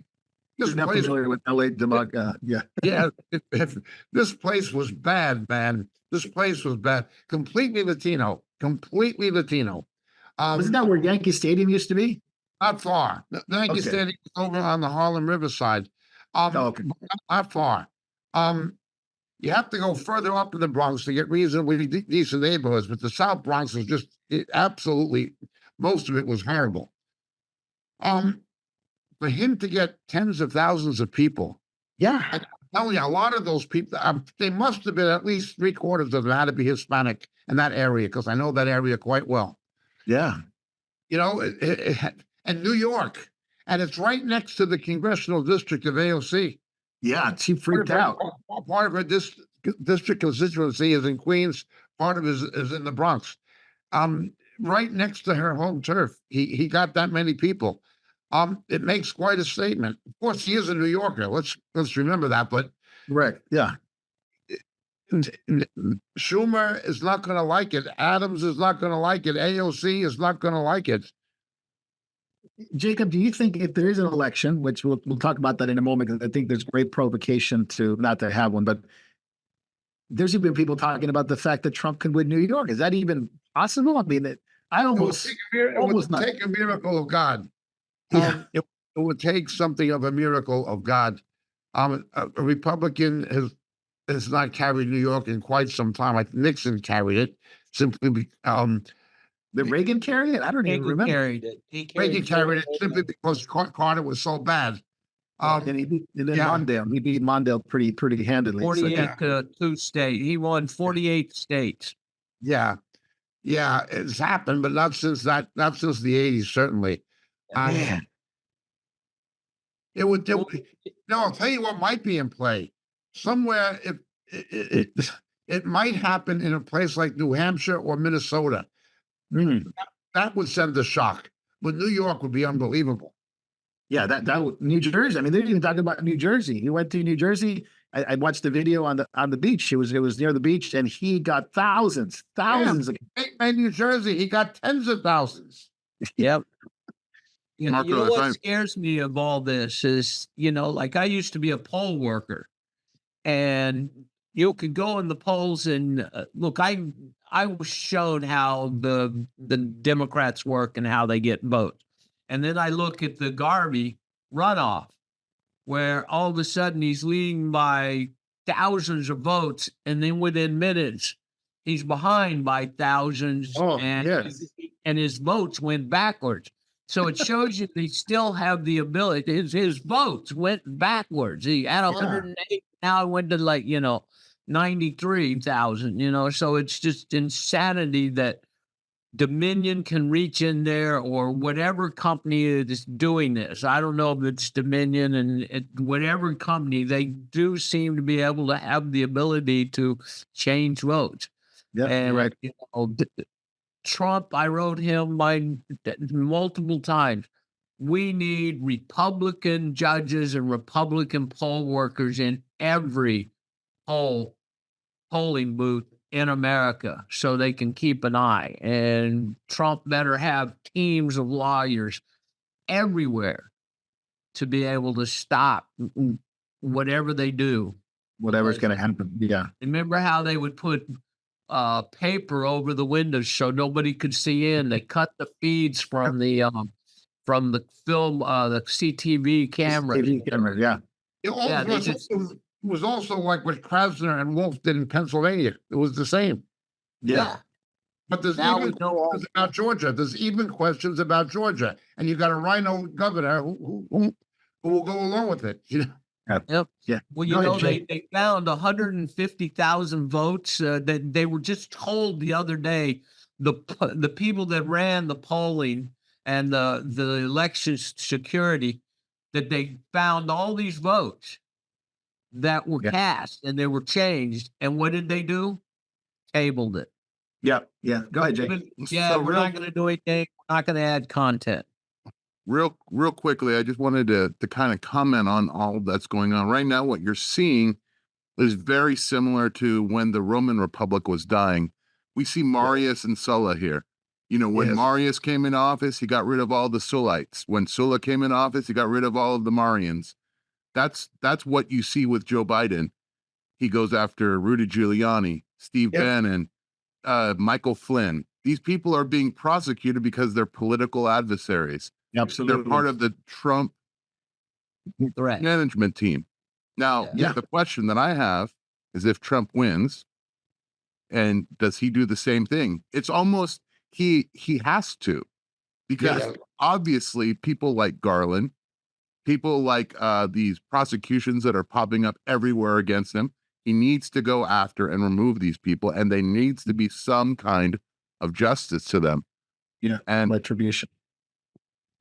You're not familiar with LA Democrat. if this place was bad, man. This place was bad. Completely Latino. Wasn't that where Yankee Stadium used to be? Not far. The Yankee Stadium is over on the Harlem Riverside. Not far. You have to go further up in the Bronx to get reasonably decent neighborhoods, but the South Bronx was just absolutely, most of it was horrible. For him to get tens of thousands of people, I'm telling you, a lot of those people, they must have been at least 3/4 of them had to be Hispanic in that area, because I know that area quite well. Yeah. You know, and New York, and it's right next to the congressional district of AOC. Yeah, she freaked out. Part of her district constituency is in Queens. Part of it is in the Bronx. Right next to her home turf. He got that many people. It makes quite a statement. Of course, he is a New Yorker. Let's remember that. But Correct. Yeah. Schumer is not going to like it. Adams is not going to like it. AOC is not going to like it. Jacob, do you think if there is an election, which we'll talk about that in a moment, because I think there's great provocation to not to have one, but there's even people talking about the fact that Trump can win New York. Is that even possible? I mean, it would take a miracle of God. It would take something of a miracle of God. A Republican has not carried New York in quite some time. Like Nixon carried it simply. Did Reagan carry it? I don't even remember. Reagan carried it simply because Carter was so bad. And he beat Mondale. He beat Mondale pretty handily. 48 to 2 states. He won 48 states. Yeah, it's happened, but not since the 80s, certainly. Man. I'll tell you what might be in play. Somewhere, it might happen in a place like New Hampshire or Minnesota. That would send a shock. But New York would be unbelievable. Yeah, that New Jersey. I mean, they're even talking about New Jersey. He went to New Jersey. I watched the video on the beach. It was near the beach, and he got thousands. In New Jersey, he got tens of thousands. Yep. You know Marco, what scares me of all this is, like I used to be a poll worker, and you could go in the polls and look. I was shown how the Democrats work and how they get votes, and then I look at the Garvey runoff, where all of a sudden he's leading by thousands of votes, and then within minutes he's behind by thousands, and his votes went backwards. So it shows you they still have the ability. His votes went backwards. He had 108. Now it went to 93,000. So it's just insanity that Dominion can reach in there, or whatever company is doing this. I don't know if it's Dominion whatever company, they do seem to be able to have the ability to change votes. Yeah, And right. Trump, I wrote him multiple times. We need Republican judges and Republican poll workers in every polling booth in America so they can keep an eye. And Trump better have teams of lawyers everywhere to be able to stop whatever they do. Whatever's going to happen. Yeah. Remember how they would put paper over the windows so nobody could see in? They cut the feeds from the film, the CTV cameras. TV cameras, yeah. It was also like what Krasner and Wolf did in Pennsylvania. It was the same. Yeah. But there's Now even we know all- questions about Georgia. There's even questions about Georgia, and you got a rhino governor who will go along with it. You know, Yep. Yeah. Well, you Go know, ahead, they found 150,000 votes that they were just told the other day. The people that ran the polling and the election security, that they found all these votes that were Yeah. cast and they were changed. And what did they do? Tabled it. Yeah. Yeah. Go ahead, Jake. Yeah, So we're not going to do anything. We're not going to add content. Real quickly, I just wanted to kind of comment on all that's going on right now. What you're seeing is very similar to when the Roman Republic was dying. We see Marius and Sulla here. You know, when Yes. Marius came in office, he got rid of all the Sullites. When Sulla came in office, he got rid of all of the Marians. That's what you see with Joe Biden. He goes after Rudy Giuliani, Steve Yep. Bannon, Michael Flynn. These people are being prosecuted because they're political adversaries. Absolutely. They're part of the Trump Threat. management team. Now, Yeah. the question that I have is, if Trump wins, and does he do the same thing? It's almost he has to, because Yeah. obviously people like Garland, people like these prosecutions that are popping up everywhere against him, he needs to go after and remove these people, and there needs to be some kind of justice to them. Yeah. And Retribution.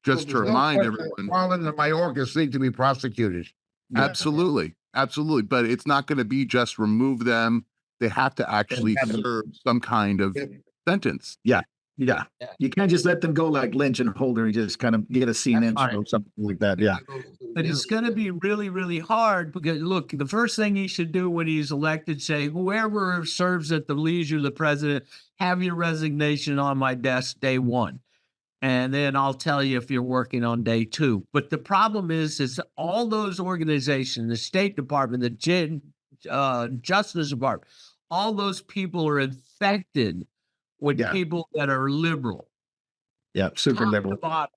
just to There's no remind question everyone, Garland and Mayorkas need to be prosecuted. absolutely, but it's not going to be just remove them. They have to actually serve some kind of sentence. Yeah. You can't just let them go like Lynch and Holder and just kind of get a CNN That's show, something like that. Yeah. But it's going to be really, really hard, because look, the first thing he should do when he's elected, say, whoever serves at the leisure of the president, have your resignation on my desk day one. And then I'll tell you if you're working on day two. But the problem is all those organizations, the State Department, the Justice Department, all those people are infected with Yeah. people that are liberal. Yeah. Super top to liberal. bottom.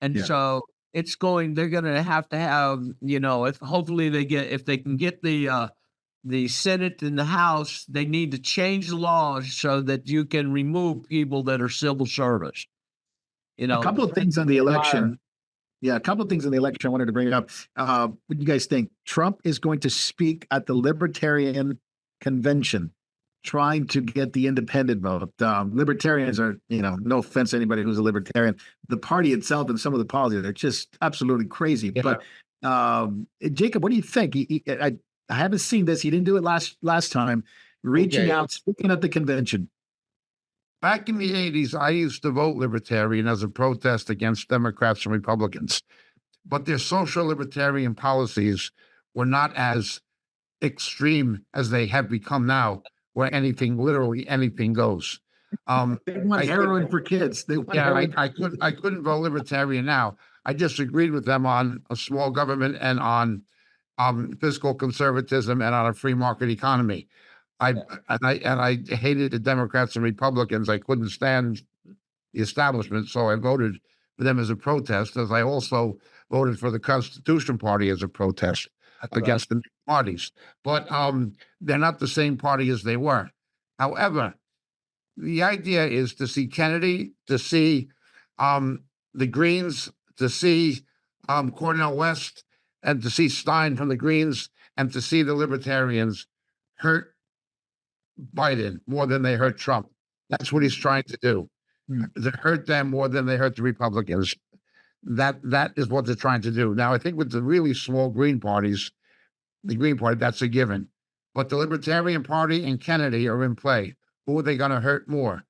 And Yeah. so they're going to have, if they can get the Senate and the House, they need to change the laws so that you can remove people that are civil service. You know, A couple of things on the election. Yeah, a couple of things in the election I wanted to bring up. What do you guys think? Trump is going to speak at the Libertarian Convention, trying to get the independent vote. Libertarians are, no offense to anybody who's a libertarian, the party itself and some of the policies are just absolutely crazy. Yeah. But Jacob, what do you think? I haven't seen this. He didn't do it last time. Reaching Okay. out, speaking at the convention. Back in the 80s, I used to vote Libertarian as a protest against Democrats and Republicans, but their social libertarian policies were not as extreme as they have become now, where literally anything goes. They want heroin for kids. They want Yeah, heroin. I couldn't vote Libertarian now. I disagreed with them on a small government and on fiscal conservatism and on a free market economy. I hated the Democrats and Republicans. I couldn't stand the establishment, so I voted for them as a protest, as I also voted for the Constitution Party as a protest against the parties. But they're not the same party as they were. However, the idea is to see Kennedy, to see the Greens, to see Cornel West, and to see Stein from the Greens, and to see the Libertarians hurt Biden more than they hurt Trump. That's what he's trying to do. that hurt them more than they hurt the Republicans. That is what they're trying to do. Now, I think with the really small Green parties, the Green Party, that's a given. But the Libertarian Party and Kennedy are in play. Who are they going to hurt more,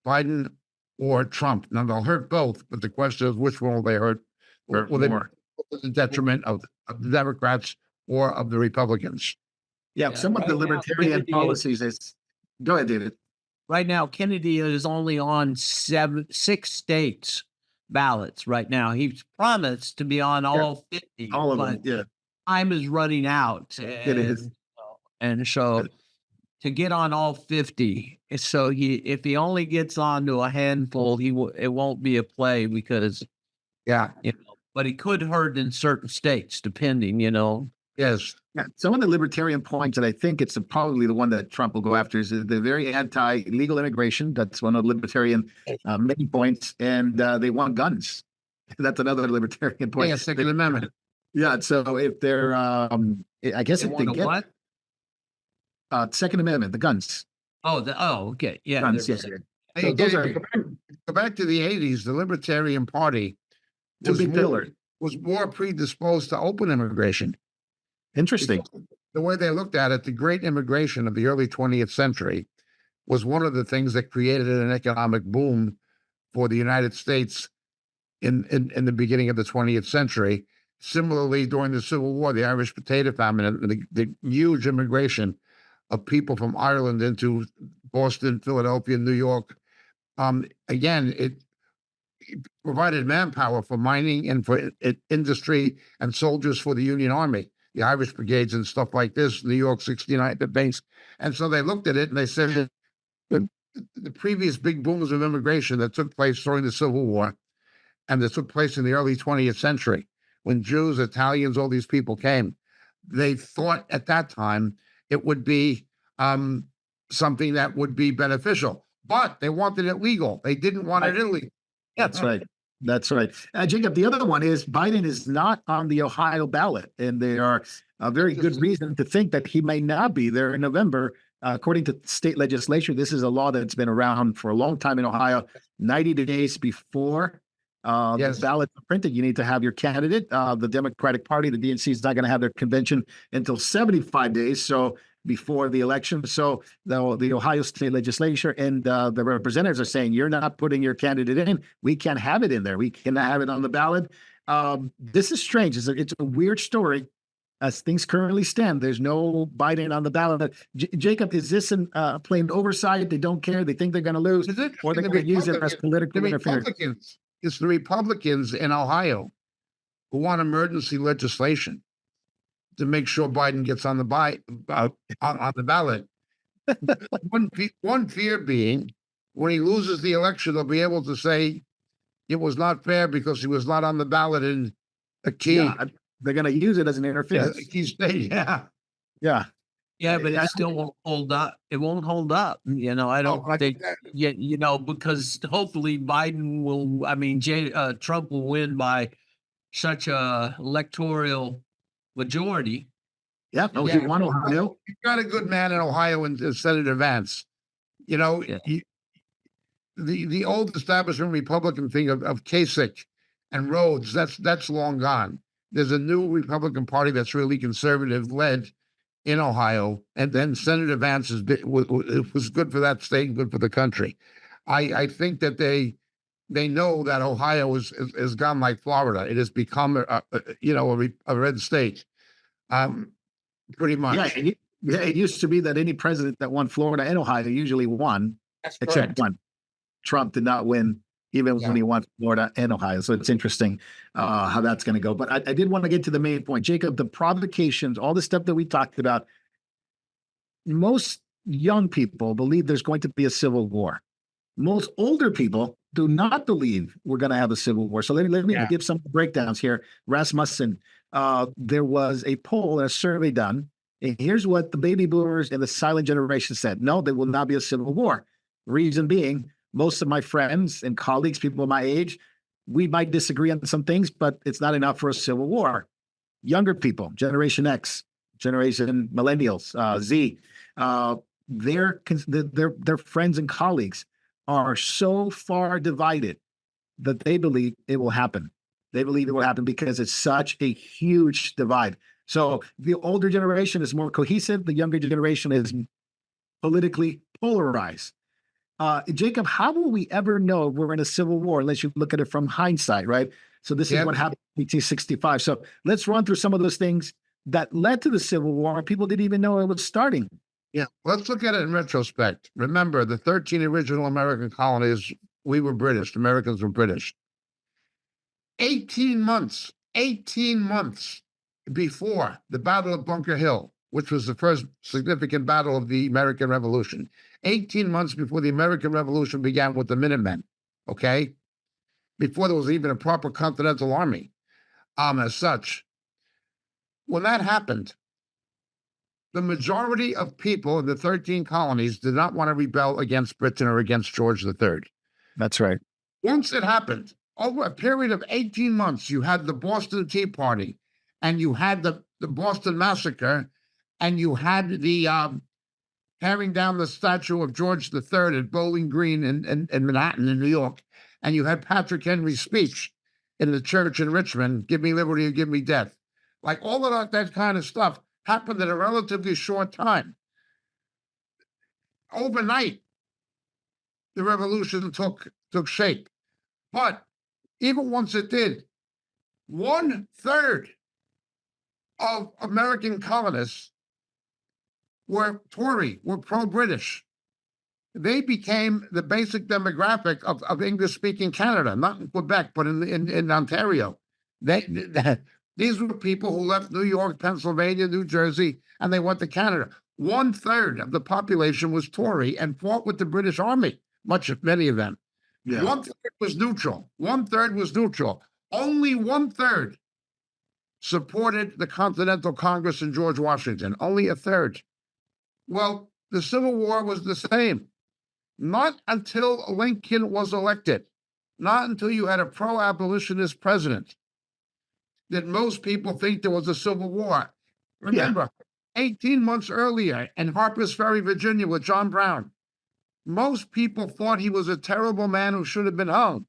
Biden or Trump? Now, they'll hurt both, but the question is, which one will they hurt will they more? to the detriment of the Democrats or of the Republicans? Yeah, some of the right now, libertarian Kennedy policies is. Go ahead, David. Right now, Kennedy is only on 6 states ballots right now. He's promised to be on all 50. All of but them. Yeah. time is running out. It is. And so to get on all 50, so if he only gets on to a handful, it won't be a play because, Yeah. But he could hurt in certain states, depending, Yes. Yeah, some of the libertarian points that I think it's probably the one that Trump will go after is the very anti-legal immigration. That's one of the libertarian main points, and they want guns. That's another libertarian point. Yeah, Second Amendment. Yeah, so if they're, I guess if they want a get what? Second Amendment, the guns, Okay, yeah. guns, yes. Hey, So those go are back to the 80s, the Libertarian Party two big more, pillars. was more predisposed to open immigration. Interesting. The way they looked at it, the great immigration of the early 20th century was one of the things that created an economic boom for the United States in the beginning of the 20th century. Similarly, during the Civil War, the Irish potato famine, and the huge immigration of people from Ireland into Boston, Philadelphia, New York. Again, it provided manpower for mining and for industry and soldiers for the Union Army, the Irish brigades and stuff like this, New York 69, the base. And so they looked at it and they said that the previous big booms of immigration that took place during the Civil War and that took place in the early 20th century, when Jews, Italians, all these people came, they thought at that time it would be something that would be beneficial, but they wanted it legal. They didn't want it illegal. That's right. That's right. Jacob, the other one is Biden is not on the Ohio ballot, and there are a very good reason to think that he may not be there in November. According to state legislation, this is a law that's been around for a long time in Ohio. 90 days before the ballot is printed, you need to have your candidate. The Democratic Party, the DNC, is not going to have their convention until 75 days. So before the election. So the Ohio state legislature and the representatives are saying, you're not putting your candidate in. We can't have it in there. We cannot have it on the ballot. This is strange. It's a weird story. As things currently stand, there's no Biden on the ballot. Jacob, is this a plain oversight? They don't care. They think they're going to lose, or they're going to use it as political interference. It's the Republicans in Ohio who want emergency legislation to make sure Biden gets on the ballot. One fear being, when he loses the election, they'll be able to say it was not fair because he was not on the ballot in a key. Yeah, they're going to use it as an interference. A key state. Yeah. Yeah. Yeah, but it still won't hold up. It won't hold up. I don't think, because hopefully Biden will, Trump will win by such a electoral majority. Yeah. Oh, you want Ohio? You've got a good man in Ohio and Senator Vance. The old establishment Republican thing of Kasich and Rhodes, that's long gone. There's a new Republican Party that's really conservative led in Ohio, and then Senator Vance was good for that state and good for the country. I think that they know that Ohio is gone like Florida. It has become a red state, pretty much. Yeah, it used to be that any president that won Florida and Ohio usually won, except one. Trump did not win even when he won Florida and Ohio. So it's interesting how that's going to go. But I did want to get to the main point. Jacob, the provocations, all the stuff that we talked about, most young people believe there's going to be a civil war. Most older people do not believe we're going to have a civil war. So let me give some breakdowns here. Rasmussen, there was a poll and a survey done. And here's what the baby boomers and the silent generation said. No, there will not be a civil war. Reason being, most of my friends and colleagues, people my age, we might disagree on some things, but it's not enough for a civil war. Younger people, Generation X, Generation Millennials, Z, their friends and colleagues are so far divided that they believe it will happen. They believe it will happen because it's such a huge divide. So the older generation is more cohesive. The younger generation is politically polarized. Jacob, how will we ever know we're in a civil war unless you look at it from hindsight, right? So this is what happened in 1865. So let's run through some of those things that led to the Civil War, and people didn't even know it was starting. Yeah, let's look at it in retrospect. Remember, the 13 original American colonies, we were British, the Americans were British. 18 months before the Battle of Bunker Hill, which was the first significant battle of the American Revolution, 18 months before the American Revolution began with the Minutemen, okay? Before there was even a proper Continental Army, as such. When that happened, the majority of people in the 13 colonies did not want to rebel against Britain or against George III. That's right. Once it happened, over a period of 18 months, you had the Boston Tea Party, and you had the Boston Massacre, and you had the tearing down the statue of George III at Bowling Green in Manhattan, in New York, and you had Patrick Henry's speech in the church in Richmond, "Give me liberty or give me death." Like all of that kind of stuff happened in a relatively short time. Overnight, the revolution took shape. But even once it did, 1/3 of American colonists were Tory, were pro-British. They became the basic demographic of English-speaking Canada, not in Quebec, but in Ontario. These were people who left New York, Pennsylvania, New Jersey, and they went to Canada. 1/3 of the population was Tory and fought with the British Army, many of them. Yeah. 1/3 was neutral. 1/3 was neutral. Only 1/3 supported the Continental Congress and George Washington. Only 1/3. Well, the Civil War was the same. Not until Lincoln was elected, not until you had a pro-abolitionist president, did most people think there was a Civil War. Remember, 18 months earlier in Harper's Ferry, Virginia, with John Brown, most people thought he was a terrible man who should have been hung.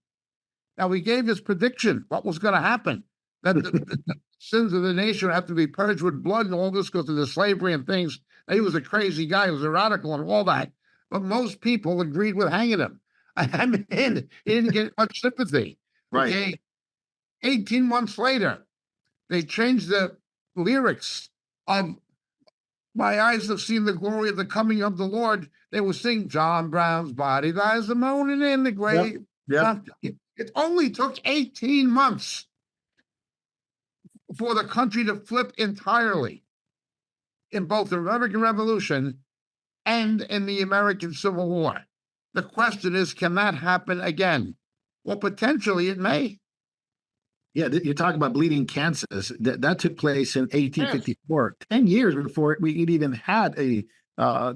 Now, he gave his prediction, what was going to happen, that the sins of the nation have to be purged with blood and all this because of the slavery and things. He was a crazy guy, he was a radical and all that. But most people agreed with hanging him. I mean, he didn't get much sympathy. Right. Okay? 18 months later, they changed the lyrics of "My eyes have seen the glory of the coming of the Lord." They were singing "John Brown's body lies the moaning in the grave." Yep. It only took 18 months for the country to flip entirely in both the American Revolution and in the American Civil War. The question is, can that happen again? Well, potentially it may. Yeah, you're talking about bleeding Kansas. That took place in 1854, 10 years before we even had the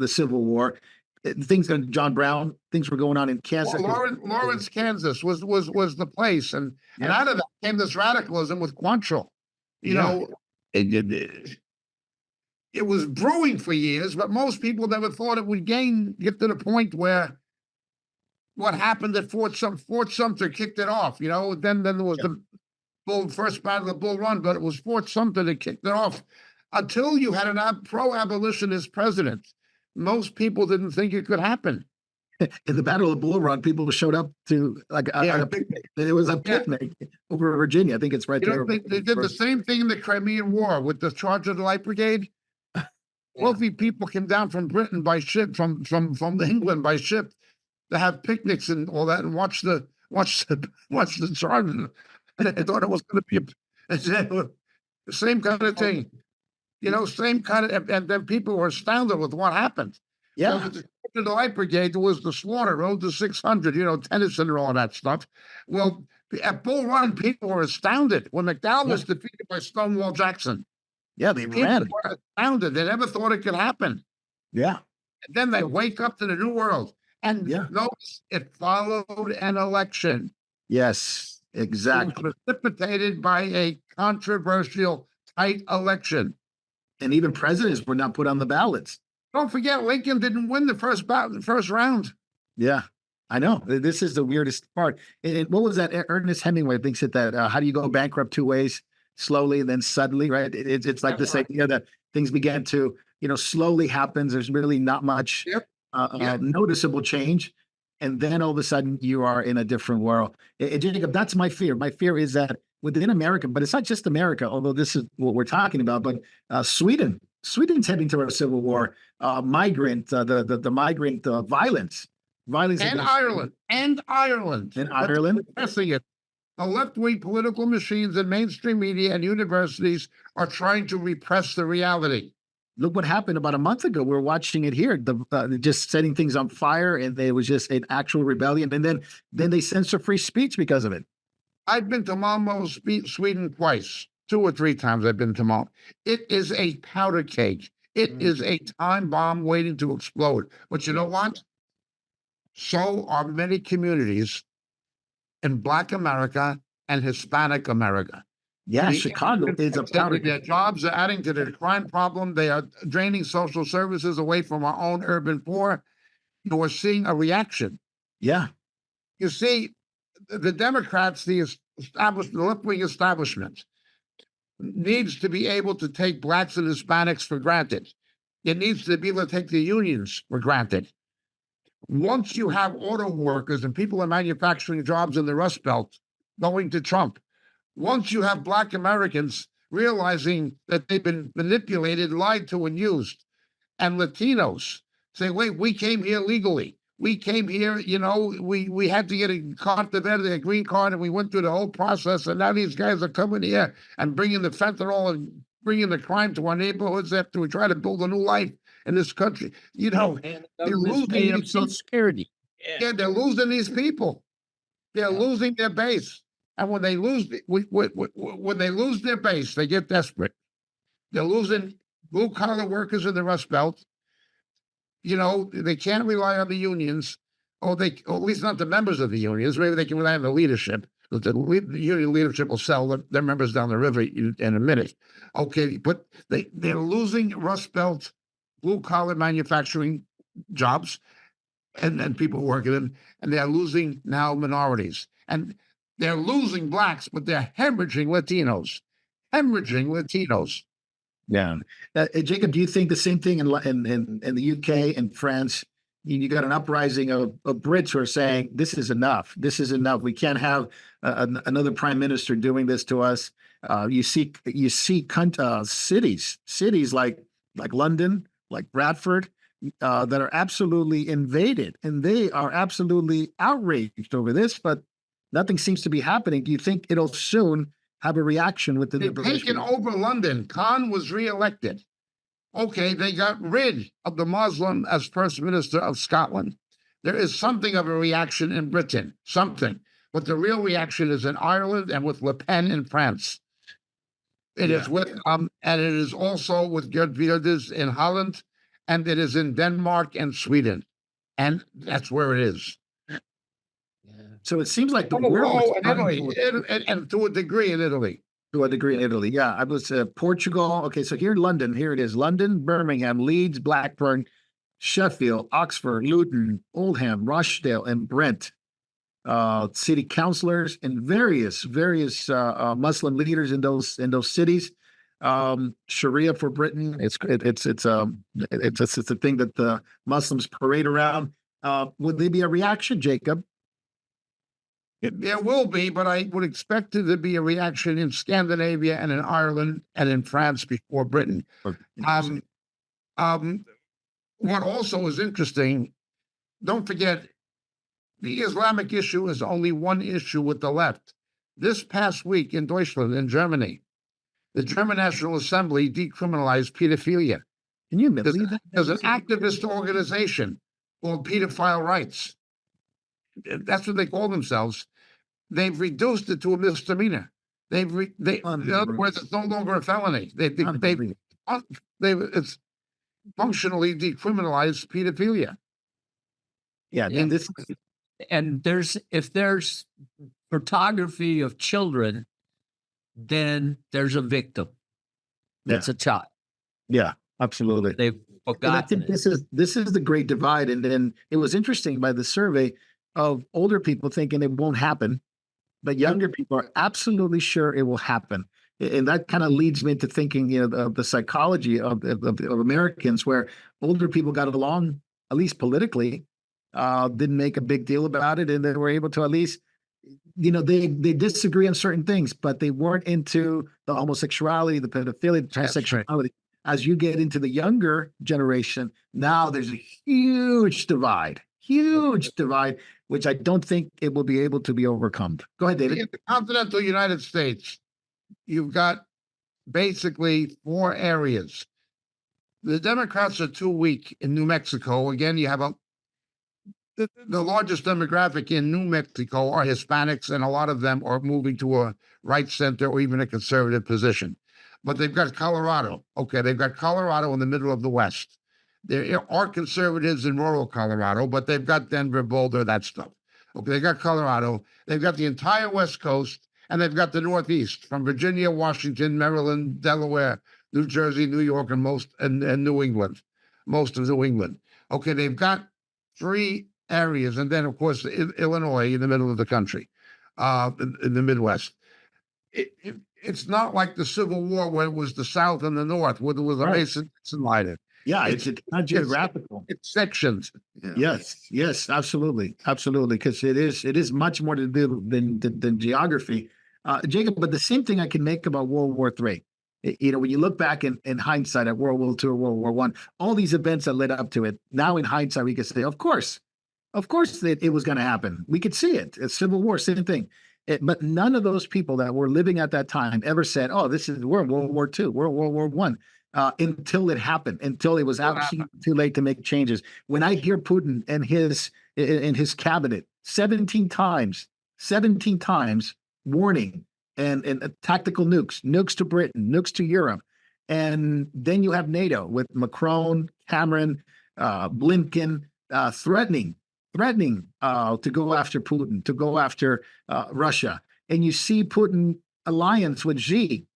Civil War. Things on John Brown, things were going on in Kansas. Well, Lawrence, Kansas was the place, and out of that came this radicalism with Quantrill. You know, it was brewing for years, but most people never thought it would get to the point where what happened at Fort Sumter kicked it off. You know, then there was the first battle of Bull Run, but it was Fort Sumter that kicked it off. Until you had a pro-abolitionist president, most people didn't think it could happen. In the Battle of Bull Run, people showed up to a picnic. It was a picnic over Virginia. I think it's right there. They did the same thing in the Crimean War with the Charge of the Light Brigade. Wealthy people came down from Britain by ship, from England by ship, to have picnics and all that, and watch the charge. And I thought it was going to be the same kind of thing, you know, same kind of, and then people were astounded with what happened. Yeah. So the Light Brigade was the slaughter, Road to 600, you know, Tennyson and all that stuff. Well, at Bull Run, people were astounded when McDowell was defeated by Stonewall Jackson. Yeah, they People ran. were astounded. They never thought it could happen. Yeah. And then they wake up to the new world. And notice it followed an election. Yes, exactly. It was precipitated by a controversial, tight election. And even presidents were not put on the ballots. Don't forget, Lincoln didn't win the first round. Yeah. I know this is the weirdest part. And what was that? Ernest Hemingway thinks that how do you go bankrupt two ways? Slowly and then suddenly, right? It's like this idea that things began to, slowly happens. There's really not much Yep. Yep. noticeable change. And then all of a sudden you are in a different world. Jacob, that's my fear. My fear is that within America, but it's not just America, although this is what we're talking about, but Sweden's heading to a civil war, the migrant violence And against- Ireland. And Ireland. In Ireland. Pressing it. The left-wing political machines and mainstream media and universities are trying to repress the reality. Look what happened about a month ago. We're watching it here, just setting things on fire, and it was just an actual rebellion. And then they censor free speech because of it. I've been to Malmo, Sweden twice, 2 or 3 times I've been to Malmo. It is a powder keg. It is a time bomb waiting to explode. But you know what? So are many communities in Black America and Hispanic America. Yeah, The Chicago is a immigrants powder taking their keg. jobs are adding to the crime problem. They are draining social services away from our own urban poor. We're seeing a reaction. Yeah, You see, the Democrats, the left-wing establishment, needs to be able to take blacks and Hispanics for granted. It needs to be able to take the unions for granted. Once you have auto workers and people in manufacturing jobs in the Rust Belt going to Trump, once you have Black Americans realizing that they've been manipulated, lied to, and used, and Latinos say, wait, we came here legally. We came here, we had to get a card to vet, a green card, and we went through the whole process. And now these guys are coming here and bringing the fentanyl and bringing the crime to our neighborhoods after we try to build a new life in this country. And they're losing paying these Social Security. Yeah, they're losing these people. They're losing their base. And when they lose, when they lose their base, they get desperate. They're losing blue collar workers in the Rust Belt. They can't rely on the unions, or at least not the members of the unions. Maybe they can rely on the leadership. But the union leadership will sell their members down the river in a minute. Okay, but they're losing Rust Belt blue collar manufacturing jobs and people working in, and they're losing now minorities. And they're losing blacks, but they're hemorrhaging Latinos. yeah. Jacob, do you think the same thing in the UK and France? You got an uprising of Brits who are saying this is enough. This is enough. We can't have another prime minister doing this to us. You see cities like London, like Bradford, that are absolutely invaded, and they are absolutely outraged over this. But nothing seems to be happening. Do you think it'll soon have a reaction within the They've taken over London. Khan was reelected. Okay, they got rid of the Muslim as First Minister of Scotland. There is something of a reaction in Britain, something. But the real reaction is in Ireland and with Le Pen in France. It is with, and it is also with Geert Wilders in Holland, and it is in Denmark and Sweden. And that's where it is. So it seems like the world in Italy, and to a degree in Italy. To a degree in Italy. Yeah, I was Portugal. Okay, so here in London, here it is. London, Birmingham, Leeds, Blackburn, Sheffield, Oxford, Luton, Oldham, Rochdale, and Brent. City councillors and various Muslim leaders in those cities. Sharia for Britain. It's a thing that the Muslims parade around. Would there be a reaction, Jacob? There will be, but I would expect there to be a reaction in Scandinavia and in Ireland and in France before Britain. What also is interesting, don't forget, the Islamic issue is only one issue with the left. This past week in Deutschland, in Germany, the German National Assembly decriminalized pedophilia. Can you believe that? There's an activist organization called Pedophile Rights. That's what they call themselves. They've reduced it to a misdemeanor. In other words, it's no longer a felony. It's functionally decriminalized pedophilia. Yeah, And if there's photography of children, then there's a victim. That's a child. Yeah, absolutely. They've And I forgotten think it. this is the great divide. And then it was interesting by the survey. of older people thinking it won't happen, but younger people are absolutely sure it will happen. And that kind of leads me into thinking, of the psychology of Americans, where older people got along, at least politically, didn't make a big deal about it, and they were able to at least, they disagree on certain things, but they weren't into the homosexuality, the pedophilia, the transsexuality. As you get into the younger generation, now there's a huge divide, which I don't think it will be able to be overcome. Go ahead, David. In the continental United States, you've got basically 4 areas. The Democrats are too weak in New Mexico. Again, you have the largest demographic in New Mexico are Hispanics, and a lot of them are moving to a right center or even a conservative position. But they've got Colorado. Okay, they've got Colorado in the middle of the West. There are conservatives in rural Colorado, but they've got Denver, Boulder, that stuff. Okay, they got Colorado. They've got the entire West Coast, and they've got the Northeast from Virginia, Washington, Maryland, Delaware, New Jersey, New York, and New England, most of New England. Okay, they've got 3 areas, and then of course Illinois in the middle of the country, in the Midwest. It's not like the Civil War where it was the South and the North, where there was a Mason line. Yeah, it's not geographical. It's sections. Yeah. Yes, absolutely, because it is much more to do than geography, Jacob. But the same thing I can make about World War III. When you look back in hindsight at World War II or World War I, all these events that led up to it. Now in hindsight, we can say, of course, it was going to happen. We could see it. It's Civil War, same thing. But none of those people that were living at that time ever said, "Oh, we're in World War II, we're in World War I." Until it happened, until it was absolutely too late to make changes. When I hear Putin and his cabinet 17 times warning and tactical nukes to Britain, nukes to Europe, and then you have NATO with Macron, Cameron, Blinken threatening to go after Putin, to go after Russia, and you see Putin alliance with Xi.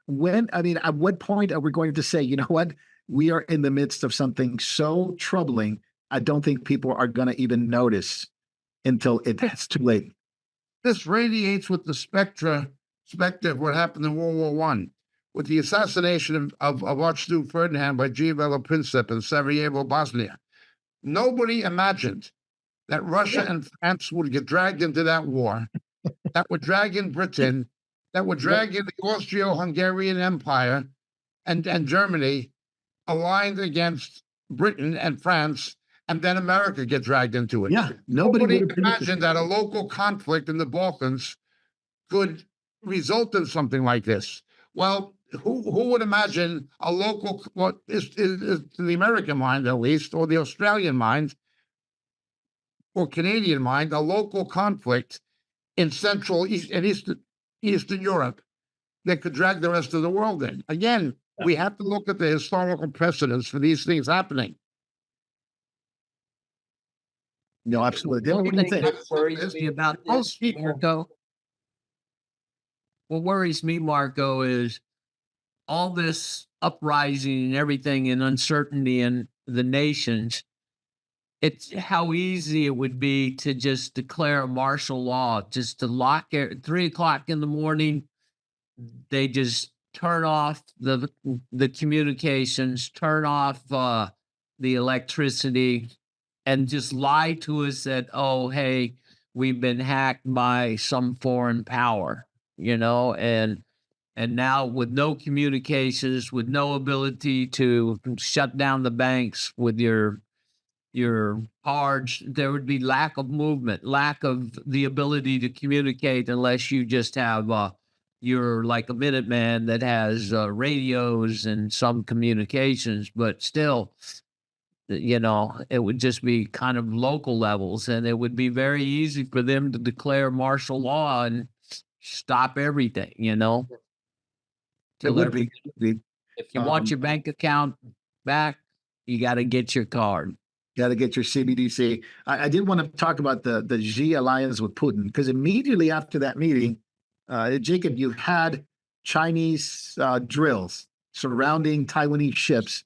At what point are we going to say, you know what, we are in the midst of something so troubling, I don't think people are going to even notice until it's too late. This radiates with the specter of what happened in World War I, with the assassination of Archduke Ferdinand by Giacomo Princip in Sarajevo, Bosnia. Nobody imagined that Russia and France would get dragged into that war, that would drag in Britain, that would drag in the Austro-Hungarian Empire and Germany, aligned against Britain and France, and then America get dragged into it. Yeah, nobody imagined that a local conflict in the Balkans could result in something like this. Well, who would imagine a local, what is to the American mind at least, or the Australian mind, or Canadian mind, a local conflict in Central and Eastern Europe that could drag the rest of the world in. Again, we have to look at the historical precedents for these things happening. No, absolutely. What worries me about this, Marco? What worries me, Marco, is all this uprising and everything and uncertainty in the nations. It's how easy it would be to just declare martial law, just to lock it at 3 o'clock in the morning. They just turn off the communications, turn off the electricity, and just lie to us that, oh, hey, we've been hacked by some foreign power, and now with no communications, with no ability to shut down the banks with your cards, there would be lack of movement, lack of the ability to communicate, unless you just have you're like a Minuteman that has radios and some communications, but still, it would just be kind of local levels, and it would be very easy for them to declare martial law and stop everything, It would be. If you want your bank account back, you got to get your card. Got to get your CBDC. I did want to talk about the Xi alliance with Putin, because immediately after that meeting, Jacob, you had Chinese drills surrounding Taiwanese ships,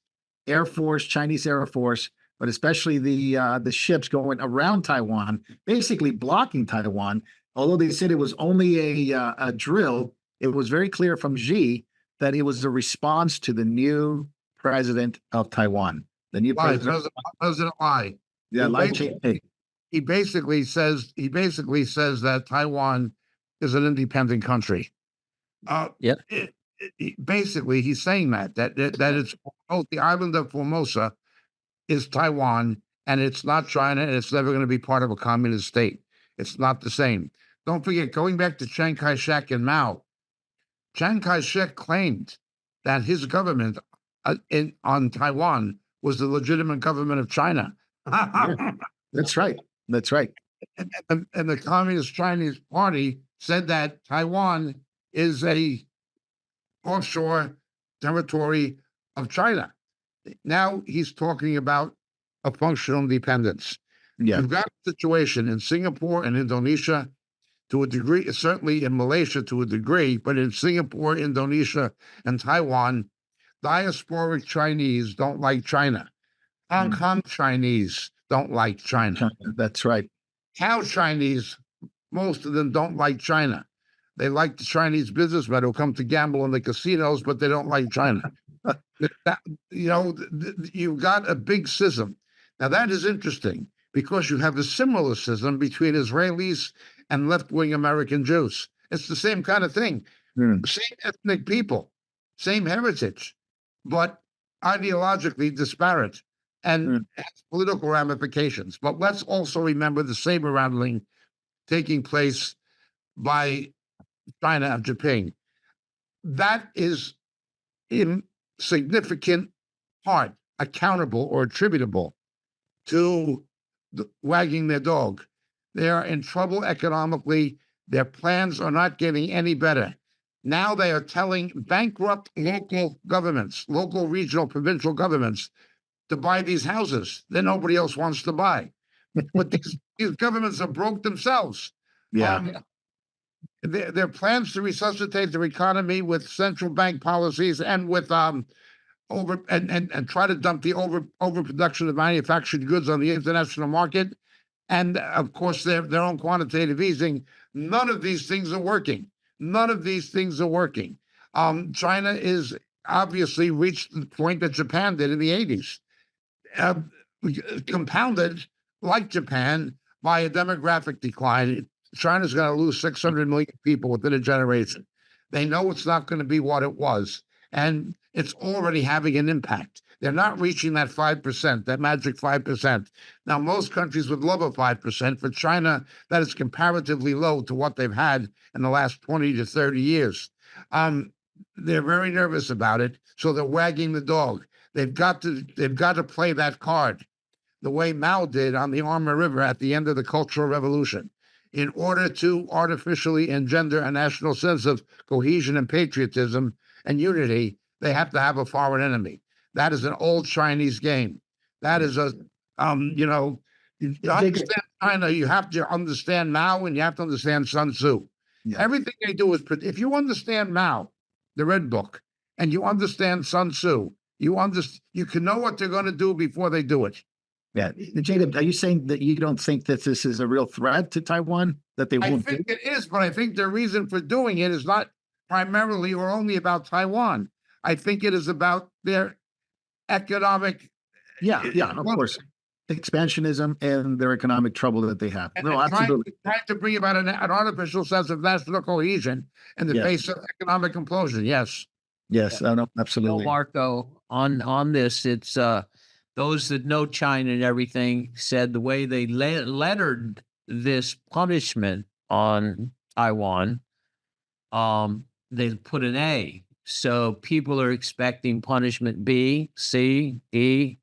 Chinese Air Force, but especially the ships going around Taiwan, basically blocking Taiwan. Although they said it was only a drill, it was very clear from Xi that it was a response to the new president of Taiwan. The new Why? president. President Lai. Yeah, Lai Ching-te. He basically says that Taiwan is an independent country. Yep. Basically, he's saying that it's both the island of Formosa is Taiwan, and it's not China, and it's never going to be part of a communist state. It's not the same. Don't forget, going back to Chiang Kai-shek and Mao, Chiang Kai-shek claimed that his government on Taiwan was the legitimate government of China. That's right. That's right. And the Communist Chinese Party said that Taiwan is a offshore territory of China. Now he's talking about a functional independence. Yeah. You've got a situation in Singapore and Indonesia to a degree, certainly in Malaysia to a degree, but in Singapore, Indonesia, and Taiwan, diasporic Chinese don't like China. Hong Kong Chinese don't like China. That's right. How Chinese, most of them don't like China. They like the Chinese businessmen who come to gamble in the casinos, but they don't like China. You've got a big schism. Now, that is interesting because you have a similar schism between Israelis and left-wing American Jews. It's the same kind of thing. Same ethnic people, same heritage, but ideologically disparate and has political ramifications. But let's also remember the saber rattling taking place by China and Japan. That is in significant part accountable or attributable to wagging their dog. They are in trouble economically. Their plans are not getting any better. Now they are telling bankrupt local governments, local, regional, provincial governments to buy these houses that nobody else wants to buy. But these governments are broke themselves. Yeah. Their plans to resuscitate their economy with central bank policies and with and try to dump the overproduction of manufactured goods on the international market, and of course their own quantitative easing. None of these things are working. None of these things are working. China is obviously reached the point that Japan did in the 80s, compounded like Japan by a demographic decline. China's going to lose 600 million people within a generation. They know it's not going to be what it was, and it's already having an impact. They're not reaching that 5%, that magic 5%. Now, most countries would love a 5%. For China, that is comparatively low to what they've had in the last 20 to 30 years. They're very nervous about it, so they're wagging the dog. They've got to play that card the way Mao did on the Arma River at the end of the Cultural Revolution. In order to artificially engender a national sense of cohesion and patriotism and unity, they have to have a foreign enemy. That is an old Chinese game. That is you understand China, you have to understand Mao and you have to understand Sun Tzu. Yeah. Everything they do is, if you understand Mao, the Red Book, and you understand Sun Tzu, you can know what they're going to do before they do it. Yeah, Jacob, are you saying that you don't think that this is a real threat to Taiwan? That they won't? I think it is, but I think the reason for doing it is not primarily or only about Taiwan. I think it is about their economic. Yeah, of course, expansionism and their economic trouble that they have. No, absolutely. Trying to bring about an artificial sense of national cohesion in the face of economic implosion. Yes. Yes, no, absolutely. So Marco, on this, it's those that know China and everything said the way they lettered this punishment on Taiwan, they put an A. So people are expecting punishment B, C, E,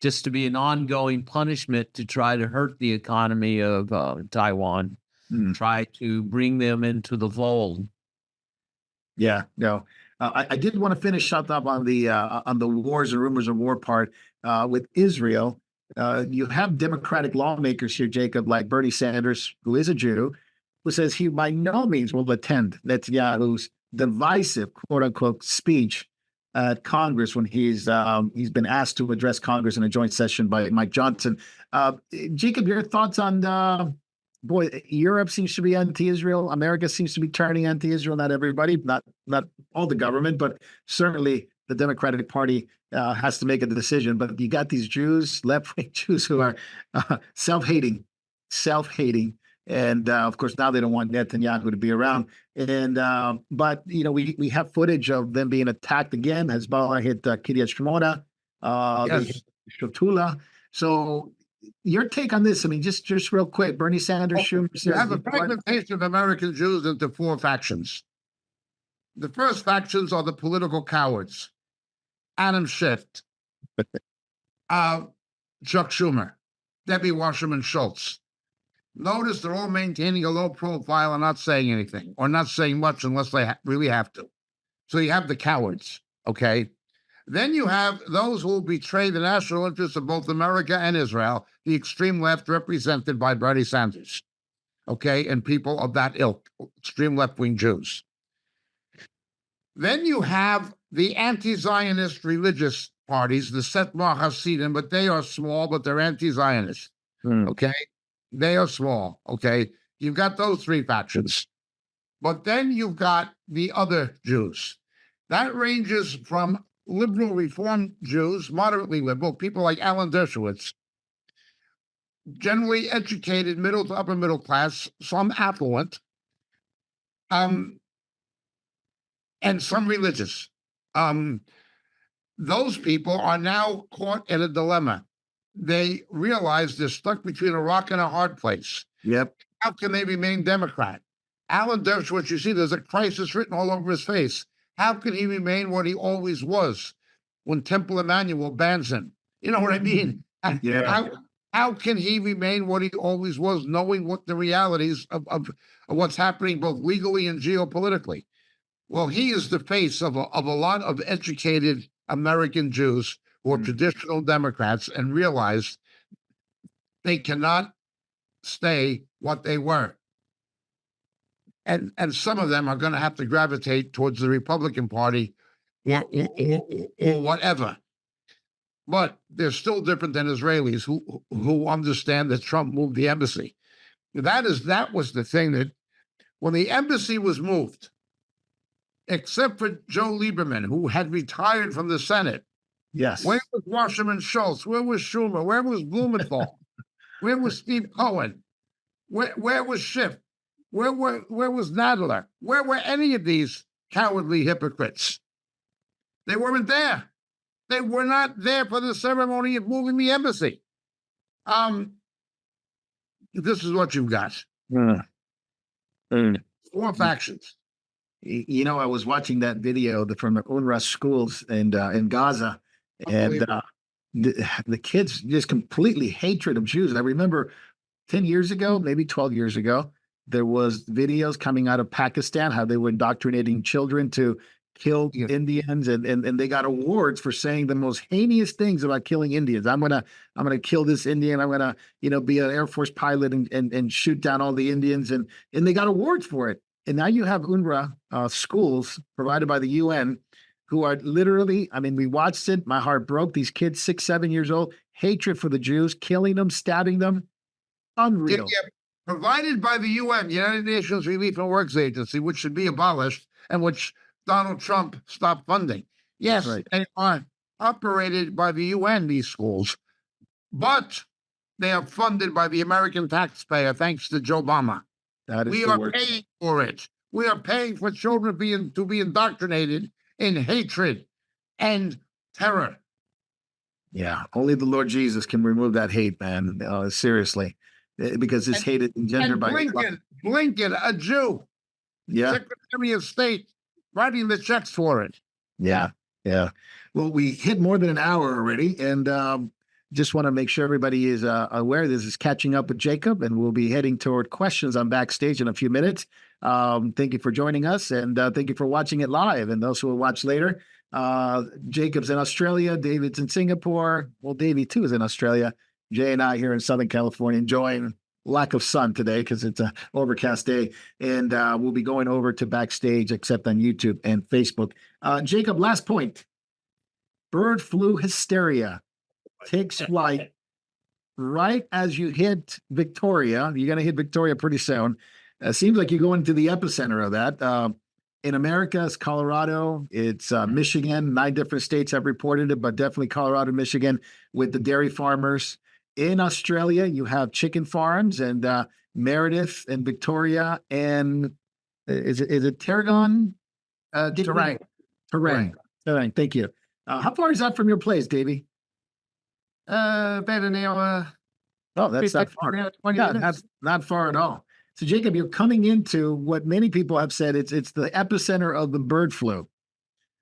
just to be an ongoing punishment to try to hurt the economy of Taiwan, try to bring them into the fold. Yeah, no. I did want to finish up on the wars and rumors of war part with Israel. You have Democratic lawmakers here, Jacob, like Bernie Sanders, who is a Jew, who says he by no means will attend Netanyahu's divisive, quote unquote, speech at Congress when he's been asked to address Congress in a joint session by Mike Johnson. Jacob, your thoughts on boy, Europe seems to be anti-Israel. America seems to be turning anti-Israel. Not everybody, not all the government, but certainly the Democratic Party has to make a decision. But you got these Jews, left-wing Jews, who are self-hating, and of course now they don't want Netanyahu to be around. And but we have footage of them being attacked again. Hezbollah hit Kiryat Shmona, they hit Shotula. So your take on this? I mean, just real quick. Bernie Sanders, Schumer You says have a fragmentation of American Jews into 4 factions. The first factions are the political cowards. Adam Schiff, Chuck Schumer, Debbie Wasserman Schultz. Notice they're all maintaining a low profile and not saying anything, or not saying much unless they really have to. So you have the cowards, okay? Then you have those who will betray the national interests of both America and Israel, the extreme left represented by Bernie Sanders, okay, and people of that ilk, extreme left-wing Jews. Then you have the anti-Zionist religious parties, the Setmar Hasidim, but they are small, but they're anti-Zionist, okay? They are small, okay? You've got those 3 factions. But then you've got the other Jews. That ranges from liberal Reform Jews, moderately liberal, people like Alan Dershowitz, generally educated, middle to upper middle class, some affluent, and some religious. Those people are now caught in a dilemma. They realize they're stuck between a rock and a hard place. Yep. How can they remain Democrat? Alan Dershowitz, you see, there's a crisis written all over his face. How can he remain what he always was when Temple Emmanuel bans him? You know what I mean? Yeah. How can he remain what he always was, knowing what the realities of what's happening both legally and geopolitically? Well, he is the face of a lot of educated American Jews who are traditional Democrats and realize they cannot stay what they were. And some of them are going to have to gravitate towards the Republican Party or whatever. But they're still different than Israelis who understand that Trump moved the embassy. That was the thing that when the embassy was moved, except for Joe Lieberman, who had retired from the Senate. Yes. Where was Wasserman Schultz? Where was Schumer? Where was Blumenthal? Where was Steve Cohen? Where was Schiff? Where was Nadler? Where were any of these cowardly hypocrites? They weren't there. They were not there for the ceremony of moving the embassy. This is what you've got. 4 factions. I was watching that video from the UNRWA schools in Gaza, and the kids just completely hatred of Jews. I remember 10 years ago, maybe 12 years ago, there was videos coming out of Pakistan, how they were indoctrinating children to kill Indians, and they got awards for saying the most heinous things about killing Indians. I'm gonna kill this Indian. I'm gonna be an Air Force pilot and shoot down all the Indians, and they got awards for it. And now you have UNRWA schools provided by the UN who are literally, I mean, we watched it. My heart broke. These kids, 6, 7 years old, hatred for the Jews, killing them, stabbing them. Unreal. Yeah, provided by the UN, United Nations Relief and Works Agency, which should be abolished and which Donald Trump stopped funding. Yes, right. They are operated by the UN, these schools, but they are funded by the American taxpayer, thanks to Joe Obama. We are paying for it. We are paying for children to be indoctrinated in hatred and terror. Yeah, only the Lord Jesus can remove that hate, man. Seriously, because this hate is engendered by Blinken, a Jew, Secretary of State, writing the checks for it. Yeah. Well, we hit more than an hour already, and just want to make sure everybody is aware. This is Catching Up with Jacob, and we'll be heading toward questions on Backstage in a few minutes. Thank you for joining us, and thank you for watching it live. And those who will watch later, Jacob's in Australia, David's in Singapore. Well, Davey too is in Australia. Jay and I here in Southern California enjoying lack of sun today because it's an overcast day. And we'll be going over to Backstage, except on YouTube and Facebook. Jacob, last point. bird flu hysteria takes flight right as you hit Victoria. You're going to hit Victoria pretty soon. Seems like you're going to the epicenter of that. In America, it's Colorado, it's Michigan. 9 different states have reported it, but definitely Colorado, Michigan, with the dairy farmers. In Australia, you have chicken farms, and Meredith and Victoria, and is it Tarragon? Terang. Terang. Thank you. How far is that from your place, Davey? About an hour. Oh, that's not far. 20 Yeah, minutes. that's not far at all. So, Jacob, you're coming into what many people have said it's the epicenter of the bird flu.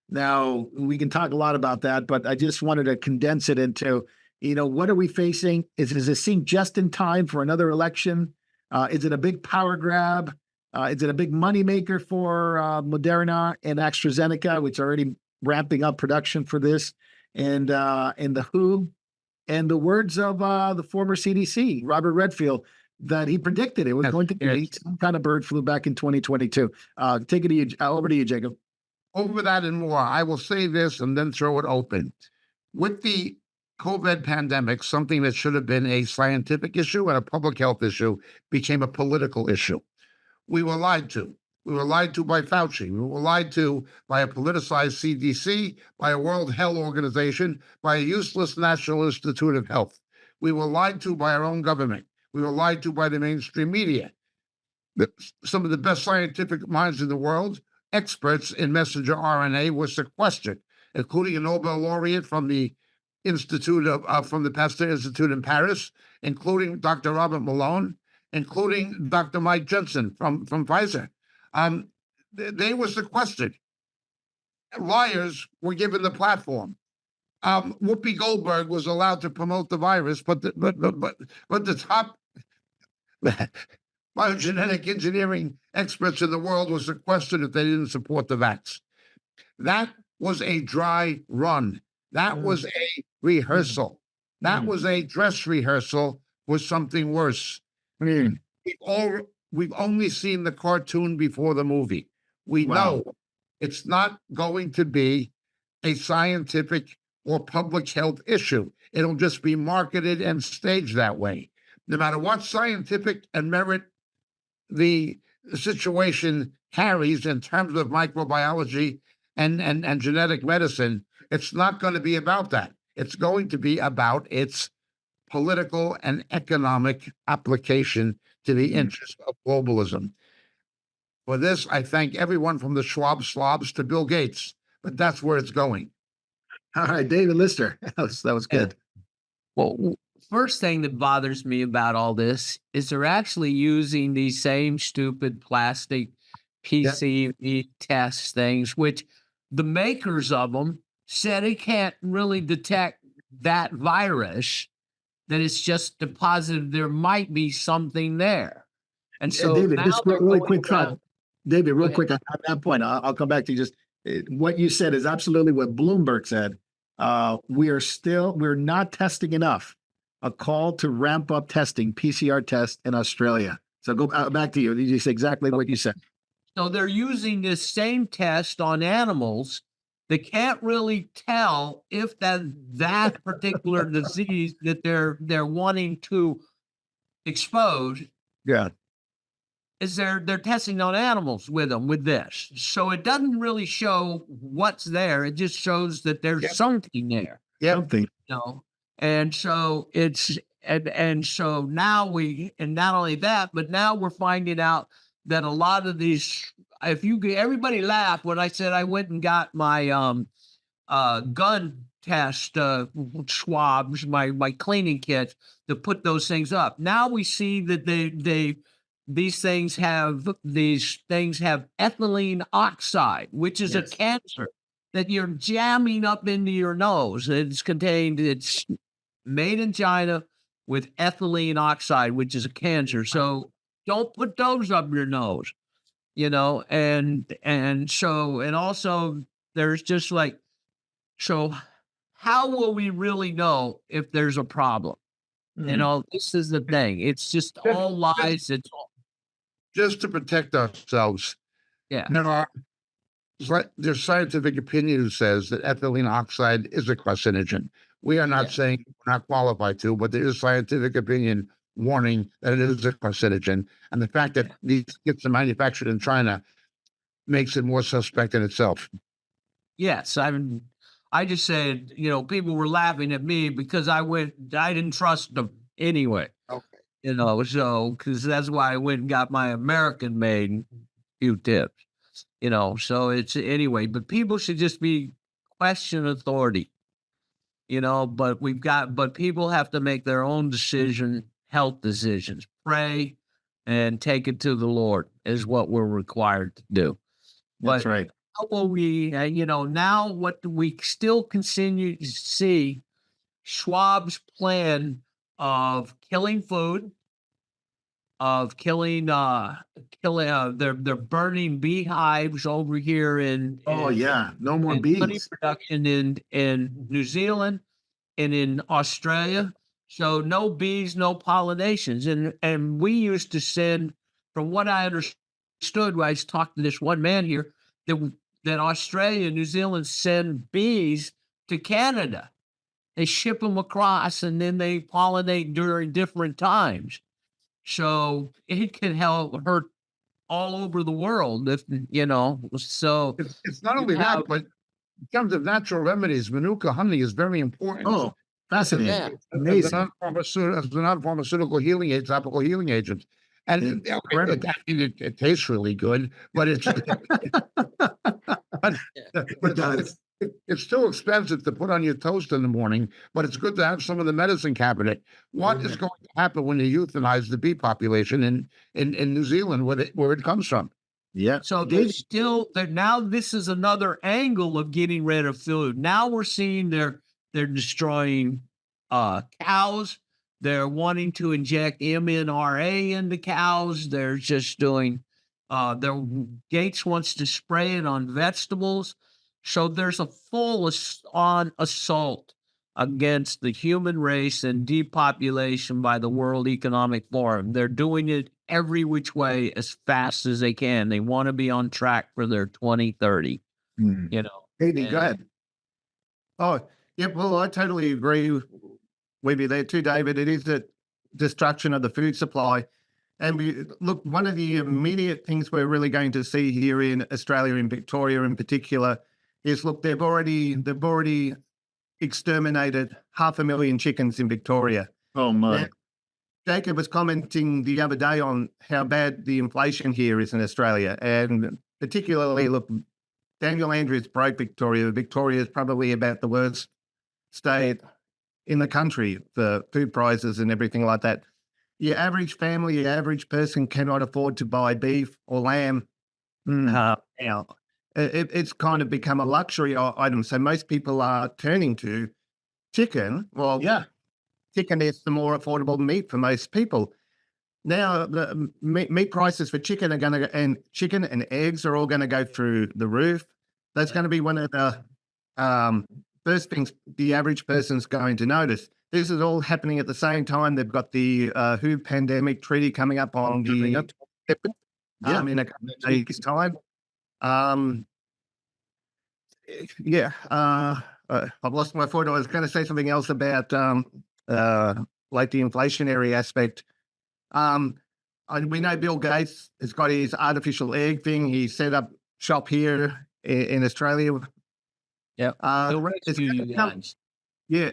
Now, we can talk a lot about that, but I just wanted to condense it into, what are we facing? Is it seem just in time for another election? Is it a big power grab? Is it a big moneymaker for Moderna and AstraZeneca, which are already ramping up production for this? And the WHO, and the words of the former CDC, Robert Redfield, that he predicted it was going to be some kind of bird flu back in 2022. Take it over to you, Jacob. Over that and more, I will say this and then throw it open. With the COVID pandemic, something that should have been a scientific issue and a public health issue became a political issue. We were lied to. We were lied to by Fauci. We were lied to by a politicized CDC, by a World Health Organization, by a useless National Institute of Health. We were lied to by our own government. We were lied to by the mainstream media. Some of the best scientific minds in the world, experts in messenger RNA, were sequestered, including a Nobel laureate from the from the Pasteur Institute in Paris, including Dr. Robert Malone, including Dr. Mike Jensen from Pfizer. They were sequestered. Liars were given the platform. Whoopi Goldberg was allowed to promote the virus, but the top biogenetic engineering experts in the world were sequestered if they didn't support the vax. That was a dry run. That was a rehearsal. That was a dress rehearsal for something worse. We've only seen the cartoon before the movie. We know it's not going to be a scientific or public health issue. It'll just be marketed and staged that way. No matter what scientific and merit the situation carries in terms of microbiology and genetic medicine, it's not going to be about that. It's going to be about its political and economic application to the interest of globalism. For this, I thank everyone from the Schwab slobs to Bill Gates, but that's where it's going. All right, David Lister. That was good. Well, first thing that bothers me about all this is they're actually using these same stupid plastic PCV test things, which the makers of them said it can't really detect that virus, that it's just deposited. There might be something there. And so David, now just they're really going quick around- thought. David, real ahead. quick on that point, I'll come back to you. Just what you said is absolutely what Bloomberg said. We're not testing enough. A call to ramp up testing, PCR tests in Australia. So go back to you. You say exactly what you said. So they're using this same test on animals. They can't really tell if that particular disease that they're wanting to expose is they're testing on animals with this. So it doesn't really show what's there. It just shows that there's something there. Something. And so it's and so now not only that, but now we're finding out that a lot of these, everybody laughed when I said I went and got my gun test swabs, my cleaning kits to put those things up. Now we see that these things have ethylene oxide, which is a cancer that you're jamming up into your nose. It's made in China with ethylene oxide, which is a cancer. So don't put those up your nose, and also there's just like, so how will we really know if there's a problem? This is the thing. It's just all lies. It's all just to protect ourselves. Yeah. There are there's scientific opinion who says that ethylene oxide is a carcinogen. We are not saying we're not qualified to, but there is scientific opinion warning that it is a carcinogen. And the fact that these kits are manufactured in China makes it more suspect in itself. Yes, I just said, people were laughing at me because I didn't trust them anyway. Okay. So because that's why I went and got my American made Q-tips. So it's anyway, but people should just be question authority. But people have to make their own health decisions, pray and take it to the Lord is what we're required to do. That's But right. how will we, now what do we still continue to see Schwab's plan of killing food, of they're burning beehives over here Oh yeah, no more in honey bees. production in New Zealand and in Australia. So no bees, no pollinations. And we used to send, from what I understood, when I talked to this one man here, that Australia and New Zealand send bees to Canada. They ship them across and then they pollinate during different times. So it can hurt all over the world so It's not you only have- that, but in terms of natural remedies, Manuka honey is very important. Oh, fascinating. Yeah. Amazing. As a non-pharmaceutical healing agent, topical healing agent. And Incredible. it tastes really good, but it's It does. it's too expensive to put on your toast in the morning, but it's good to have some of the medicine cabinet. What is going to happen when you euthanize the bee population in New Zealand where it comes from? Yeah. So there's still there now. This is another angle of getting rid of food. Now we're seeing they're destroying cows. They're wanting to inject mRNA into cows. They're just doing. Gates wants to spray it on vegetables. So there's a full-on assault against the human race and depopulation by the World Economic Forum. They're doing it every which way as fast as they can. They want to be on track for their 2030. Hayden, go ahead. Oh, yeah. Well, I totally agree with you there too, David. It is the destruction of the food supply. And look, one of the immediate things we're really going to see here in Australia, in Victoria in particular, is look, they've already exterminated 500,000 chickens in Victoria. Oh my. Jacob was commenting the other day on how bad the inflation here is in Australia. And particularly, look, Daniel Andrews broke Victoria. Victoria is probably about the worst state in the country for food prices and everything like that. Your average family, your average person cannot afford to buy beef or lamb. Now, it's kind of become a luxury item. So most people are turning to chicken. Well, yeah, chicken is the more affordable meat for most people. Now, the meat prices for chicken are going to, and chicken and eggs are all going to go through the roof. That's going to be one of the first things the average person's going to notice. This is all happening at the same time. They've got the WHO pandemic treaty coming up on the in a couple of days' time. I've lost my thought. I was going to say something else about like the inflationary aspect. We know Bill Gates has got his artificial egg thing. He set up shop here in Australia. Yeah,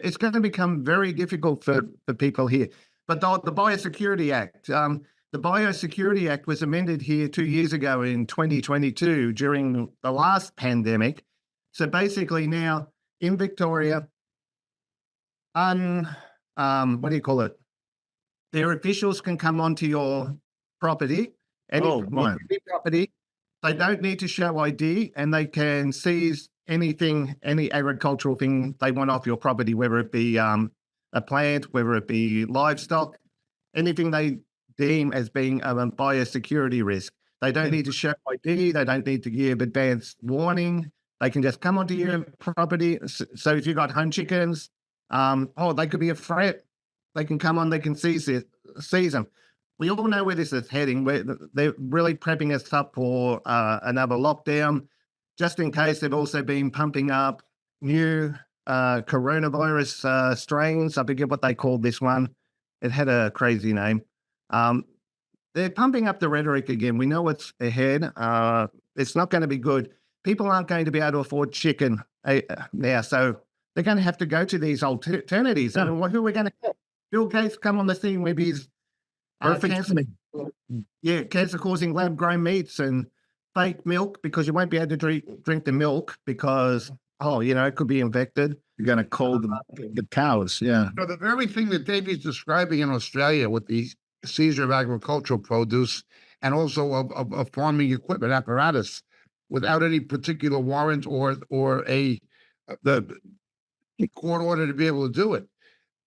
it's going to become very difficult for people here. But the Biosecurity Act, the Biosecurity Act was amended here 2 years ago in 2022 during the last pandemic. So basically now in Victoria, what do you call it? Their officials can come onto your property, any property. They don't need to show ID, and they can seize anything, any agricultural thing they want off your property, whether it be a plant, whether it be livestock, anything they deem as being a biosecurity risk. They don't need to show ID. They don't need to give advance warning. They can just come onto your property. So if you've got home chickens, they could be a threat. They can come on, they can seize them. We all know where this is heading. They're really prepping us up for another lockdown just in case, they've also been pumping up new coronavirus strains. I forget what they called this one. It had a crazy name. They're pumping up the rhetoric again. We know what's ahead. It's not going to be good. People aren't going to be able to afford chicken now, so they're going to have to go to these alternatives. I mean, who are we going to get? Bill Gates come on the scene with his cancer-causing lab-grown meats and fake milk, because you won't be able to drink the milk because, it could be infected. You're going to cold the cows. Yeah. So the very thing that Davey's describing in Australia with the seizure of agricultural produce and also of farming equipment apparatus without any particular warrant or the court order to be able to do it.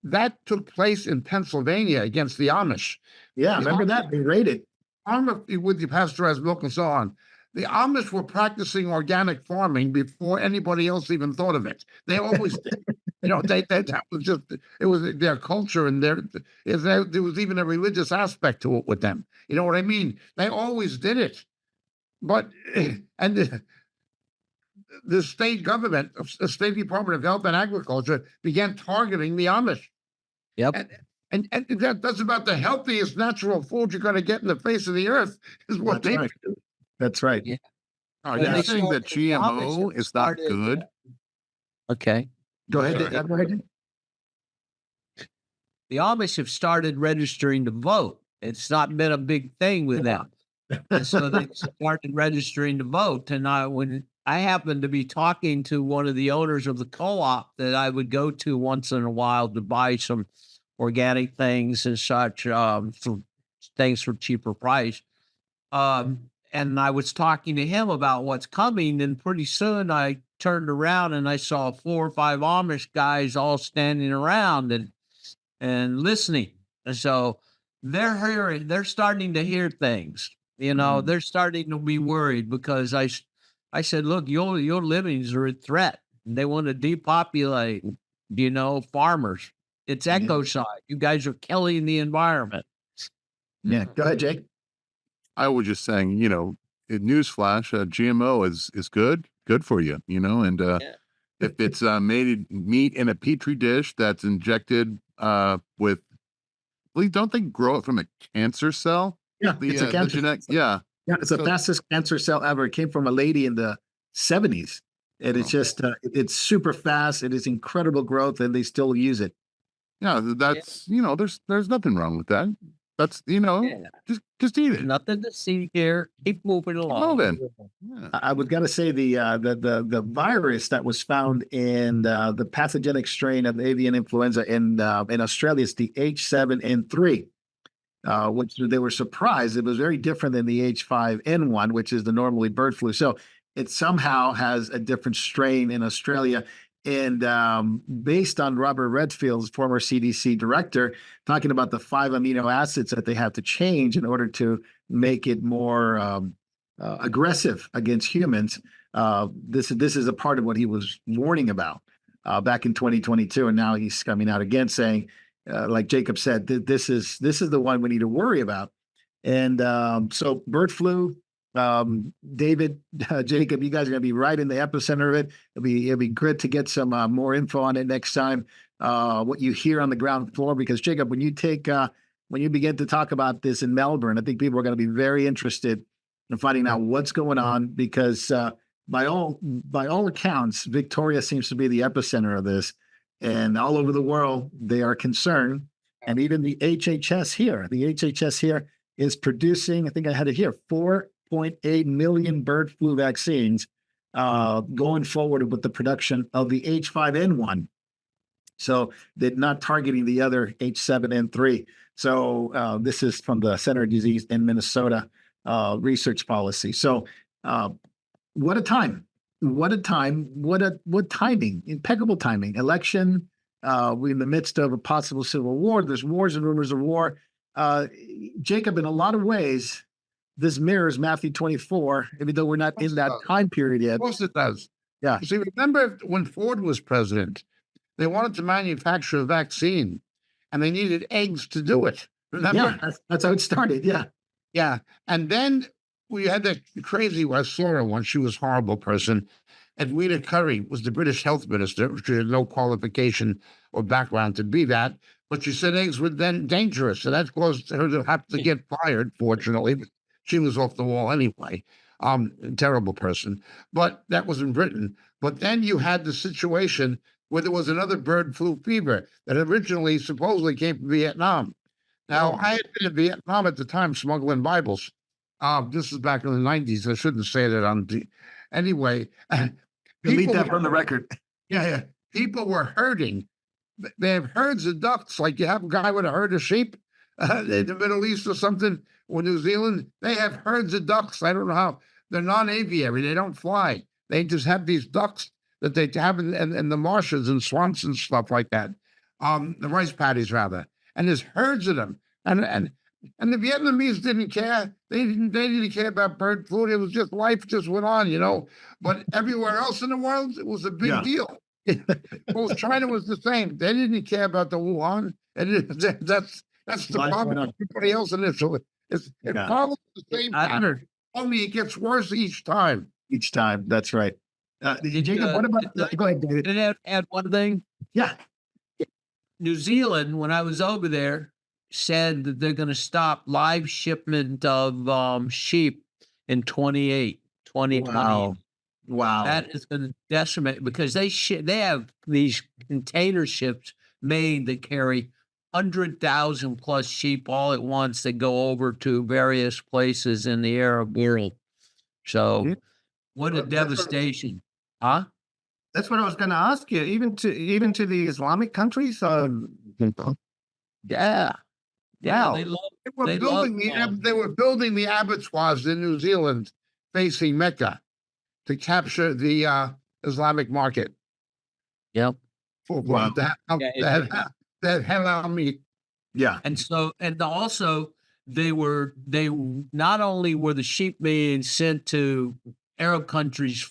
That took place in Pennsylvania against the Amish. Yeah, remember that? They raided. With the pasteurized milk and so on. The Amish were practicing organic farming before anybody else even thought of it. They always did. That was just, it was their culture, and there was even a religious aspect to it with them. You know what I mean? They always did it. But, and the state government, the State Department of Health and Agriculture began targeting the Amish. Yep. And that's about the healthiest natural food you're going to get in the face of the earth, is what That's right. That's right. Yeah. Are When you they saying that started- the Amish GMO have is not started- good? Okay. Go ahead. Sorry. Go ahead. The Amish have started registering to vote. It's not been a big thing with them. And so they started registering to vote. And when I happened to be talking to one of the owners of the co-op that I would go to once in a while to buy some organic things and such, for things for cheaper price. And I was talking to him about what's coming, and pretty soon I turned around and I saw 4 or 5 Amish guys all standing around and listening. And so they're starting to hear things. They're starting to be worried, because I said, look, your livings are at threat. They want to depopulate, farmers. It's ecocide. You guys are killing the environment. Yeah. Go ahead, Jake. I was just saying, in newsflash, GMO is good for you, and if it's made meat in a petri dish that's injected with, don't they grow it from a cancer cell? Yeah, it's a cancer. Yeah, It's the fastest cancer cell ever. It came from a lady in the 70s. And it's just, it's super fast. It is incredible growth, and they still use it. yeah. That's there's nothing wrong with that. That's just eat it. Nothing to see here. Keep moving along. Moving. Yeah. I would gotta say the virus that was found in the pathogenic strain of avian influenza in Australia is the H7N3, which they were surprised. It was very different than the H5N1, which is the normally bird flu. So it somehow has a different strain in Australia. And based on Robert Redfield's former CDC director, talking about the 5 amino acids that they have to change in order to make it more aggressive against humans. This is a part of what he was warning about back in 2022, and now he's coming out again saying, like Jacob said, this is the one we need to worry about. And so bird flu. David, Jacob, you guys are going to be right in the epicenter of it. It'll be good to get some more info on it next time. What you hear on the ground floor, because Jacob, when you begin to talk about this in Melbourne, I think people are going to be very interested in finding out what's going on, because by all accounts, Victoria seems to be the epicenter of this, and all over the world they are concerned, and even the HHS here is producing. I think I had it here 4.8 million bird flu vaccines going forward with the production of the H5N1. So they're not targeting the other H7N3. So this is from the Center of Disease in Minnesota research policy. So what a time. What timing, impeccable timing. Election, we're in the midst of a possible civil war. There's wars and rumors of war. Jacob, in a lot of ways, this mirrors Matthew 24, even though we're not in that time period yet. Of course it does. Yeah. See, remember when Ford was president, they wanted to manufacture a vaccine, and they needed eggs to do it. Remember? Yeah, that's how it started. Yeah. Yeah. And then we had that crazy, I saw her once, she was a horrible person. Edwina Curry was the British health minister. She had no qualification or background to be that, but she said eggs were then dangerous. So that caused her to have to get fired, fortunately. But she was off the wall anyway. Terrible person. But that was in Britain. But then you had the situation where there was another bird flu fever that originally supposedly came from Vietnam. Now, I had been in Vietnam at the time smuggling Bibles. This is back in the 90s. I shouldn't say that on the... Anyway, Delete that from the record. yeah. People were herding. They have herds of ducks, like you have a guy with a herd of sheep in the Middle East or something, or New Zealand. They have herds of ducks. I don't know how. They're non-aviary. They don't fly. They just have these ducks that they have in the marshes and swamps and stuff like that. The rice paddies, rather. And there's herds of them. And the Vietnamese didn't care. They didn't care about bird flu. It was just life just went on, you know. But everywhere else in the world, it was a big deal. Well, China was the same. They didn't care about the Wuhan. That's the problem. Everybody else in it. So it follows the same pattern. Only it gets worse each time. Each time. That's right. Jacob, what about? Go ahead, David. Can I add one thing? Yeah. New Zealand, when I was over there, said that they're going to stop live shipment of sheep in 2028. Wow. That is going to decimate because they have these container ships made that carry 100,000 plus sheep all at once that go over to various places in the Arab world. So what a devastation. Huh? That's what I was going to ask you. Even to the Islamic countries. Yeah. They were building the abattoirs in New Zealand facing Mecca to capture the Islamic market. Yep. That halal meat. Yeah. And also they not only were the sheep being sent to Arab countries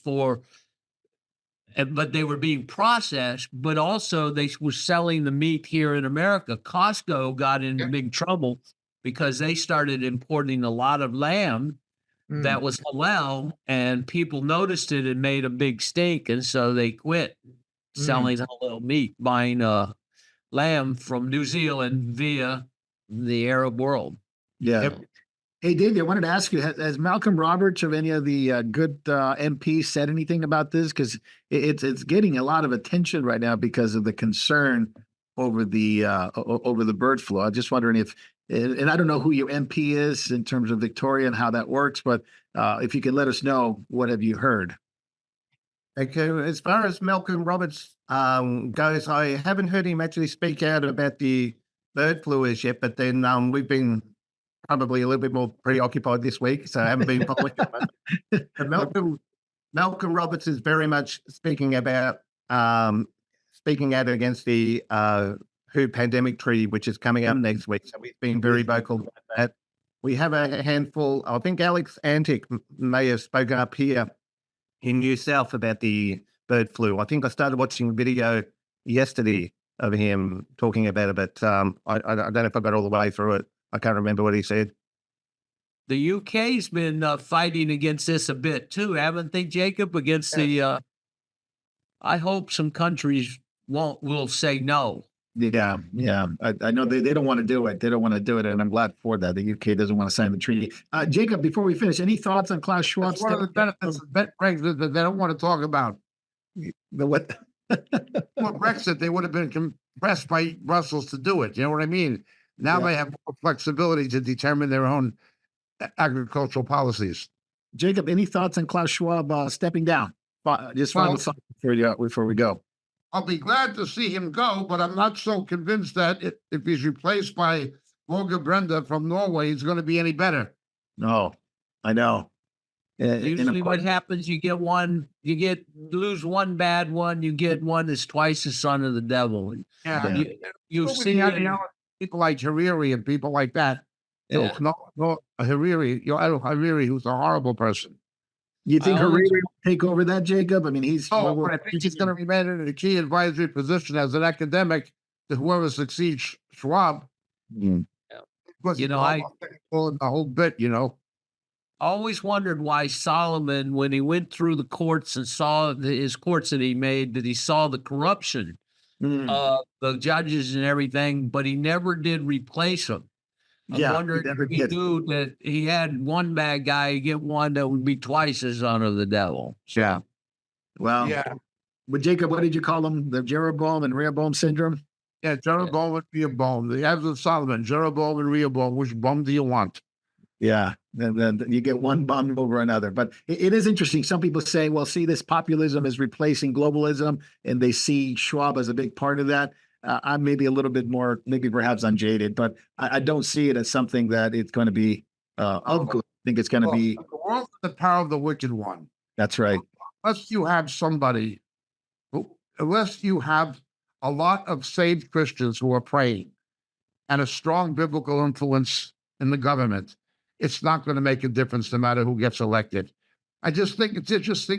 but they were being processed, but also they were selling the meat here in America. Costco got into big trouble because they started importing a lot of lamb that was halal, and people noticed it and made a big stink, and so they quit selling halal meat, buying lamb from New Zealand via the Arab world. Yeah. Hey, David, I wanted to ask you, has Malcolm Roberts of any of the good MPs said anything about this? Because it's getting a lot of attention right now because of the concern over the bird flu. I'm just wondering if, and I don't know who your MP is in terms of Victoria and how that works, but if you can let us know, what have you heard? Okay, as far as Malcolm Roberts goes, I haven't heard him actually speak out about the bird flu as yet, but then we've been probably a little bit more preoccupied this week, so I haven't been following it. But Malcolm Roberts is very much speaking out against the WHO pandemic treaty, which is coming up next week. So we've been very vocal about that. We have a handful. I think Alex Antic may have spoken up here in New South about the bird flu. I think I started watching a video yesterday of him talking about it, but I don't know if I got all the way through it. I can't remember what he said. The UK's been fighting against this a bit too, haven't they, Jacob? Against the, I hope some countries will say no. Yeah. I know they don't want to do it. They don't want to do it, and I'm glad for that. The UK doesn't want to sign the treaty. Jacob, before we finish, any thoughts on Klaus Schwab? That's one of the benefits of Brexit that they don't want to talk about. The what? Well, Brexit, they would have been compressed by Brussels to do it. You know what I mean? Now they have more flexibility to determine their own agricultural policies. Jacob, any thoughts on Klaus Schwab stepping down? Just final thoughts before we go. I'll be glad to see him go, but I'm not so convinced that if he's replaced by Volker Brenda from Norway, he's going to be any better. No, I know. Usually what happens, you lose one bad one, you get one that's twice the son of the devil. Yeah. You've seen people like Hariri and people like that. Yeah. No, Hariri, Hariri, who's a horrible person. You think Hariri will take over that, Jacob? I mean, I think he's going to remain in a key advisory position as an academic to whoever succeeds Schwab. You know, the whole bit, you know. always wondered why Solomon, when he went through the courts and saw his courts that he made, that he saw the corruption of the judges and everything, but he never did replace them. I'm Yeah, he wondering never if he did. knew that he had one bad guy, get one that would be twice as under the devil. Yeah. Well, Yeah. but Jacob, what did you call them? The Jeroboam and Rehoboam syndrome? Yeah. Jeroboam and Rehoboam. The Abs of Solomon, Jeroboam and Rehoboam. Which bum do you want? Yeah, then you get one bum over another. But it is interesting. Some people say, well, see, this populism is replacing globalism, and they see Schwab as a big part of that. I'm maybe a little bit more, maybe perhaps unjaded, but I don't see it as something that it's going to be of good. I think it's going to be. The world is the power of the wicked one. That's right. Unless you have somebody, unless you have a lot of saved Christians who are praying and a strong biblical influence in the government, it's not going to make a difference no matter who gets elected. I just think